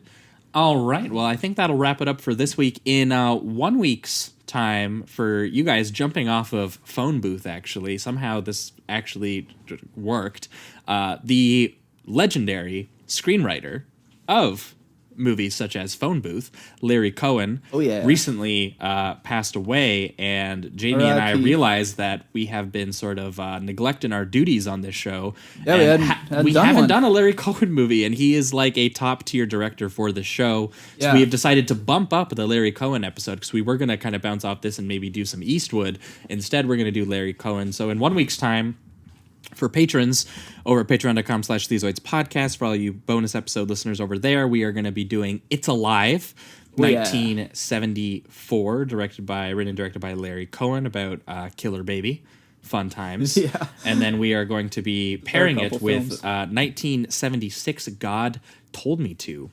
All right, well, I think that'll wrap it up for this week. In 1 week's time, for you guys jumping off of Phone Booth, actually, somehow this actually worked. The legendary screenwriter of movies such as Phone Booth, Larry Cohen, recently passed away, and Jamie and I realized that we have been sort of neglecting our duties on this show. Yeah, we haven't done a Larry Cohen movie, and he is like a top tier director for the show. So we have decided to bump up the Larry Cohen episode because we were going to kind of bounce off this and maybe do some Eastwood. Instead, we're going to do Larry Cohen. So in 1 week's time, for patrons over at patreon.com/Sleazoids podcast, for all you bonus episode listeners over there, we are going to be doing It's Alive, 1974, written and directed by Larry Cohen, about Killer Baby. Fun times. And then we are going to be pairing it with 1976 God Told Me To,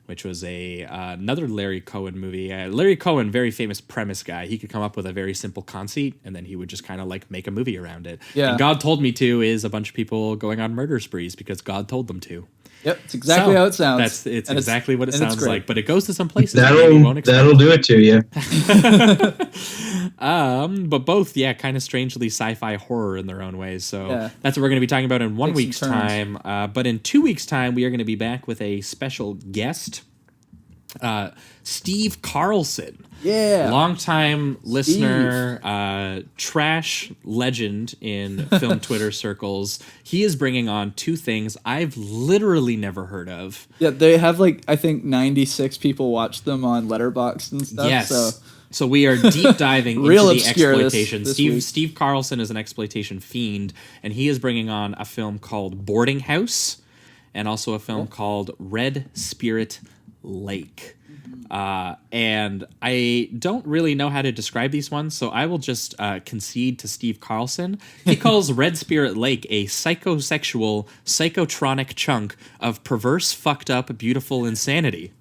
which was another Larry Cohen movie. Larry Cohen, very famous premise guy. He could come up with a very simple conceit, and then he would just kind of like make a movie around it. Yeah. And God Told Me To is a bunch of people going on murder sprees because God told them to. Yep, it's exactly how it sounds. It's exactly what it sounds like, but it goes to some places that'll do it to you. But both, kind of strangely sci-fi horror in their own ways. So that's what we're going to be talking about in 1 week's time. But in 2 weeks' time, we are going to be back with a special guest, Steve Carlson. Longtime listener, trash legend in film Twitter circles. He is bringing on two things I've literally never heard of. Yeah, they have I think 96 people watch them on Letterboxd and stuff. Yes. So we are deep diving into the exploitation. Steve Carlson is an exploitation fiend, and he is bringing on a film called Boarding House and also a film called Red Spirit Lake. And I don't really know how to describe these ones, so I will just concede to Steve Carlson. He calls Red Spirit Lake a psychosexual, psychotronic chunk of perverse, fucked up, beautiful insanity.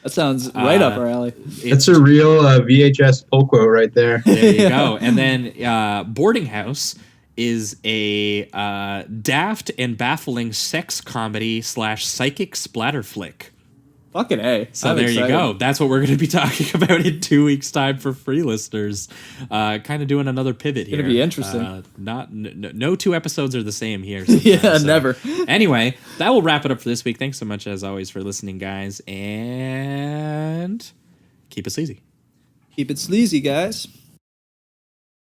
That sounds right up our alley. It's a real VHS pull quote right there. There you go. And then Boarding House is a daft and baffling sex comedy / psychic splatter flick. Fucking A. So there you go. That's what we're going to be talking about in 2 weeks' time for free listeners. Kind of doing another pivot here. It's going to be interesting. No two episodes are the same here. Never. Anyway, that will wrap it up for this week. Thanks so much, as always, for listening, guys. And keep it sleazy. Keep it sleazy, guys.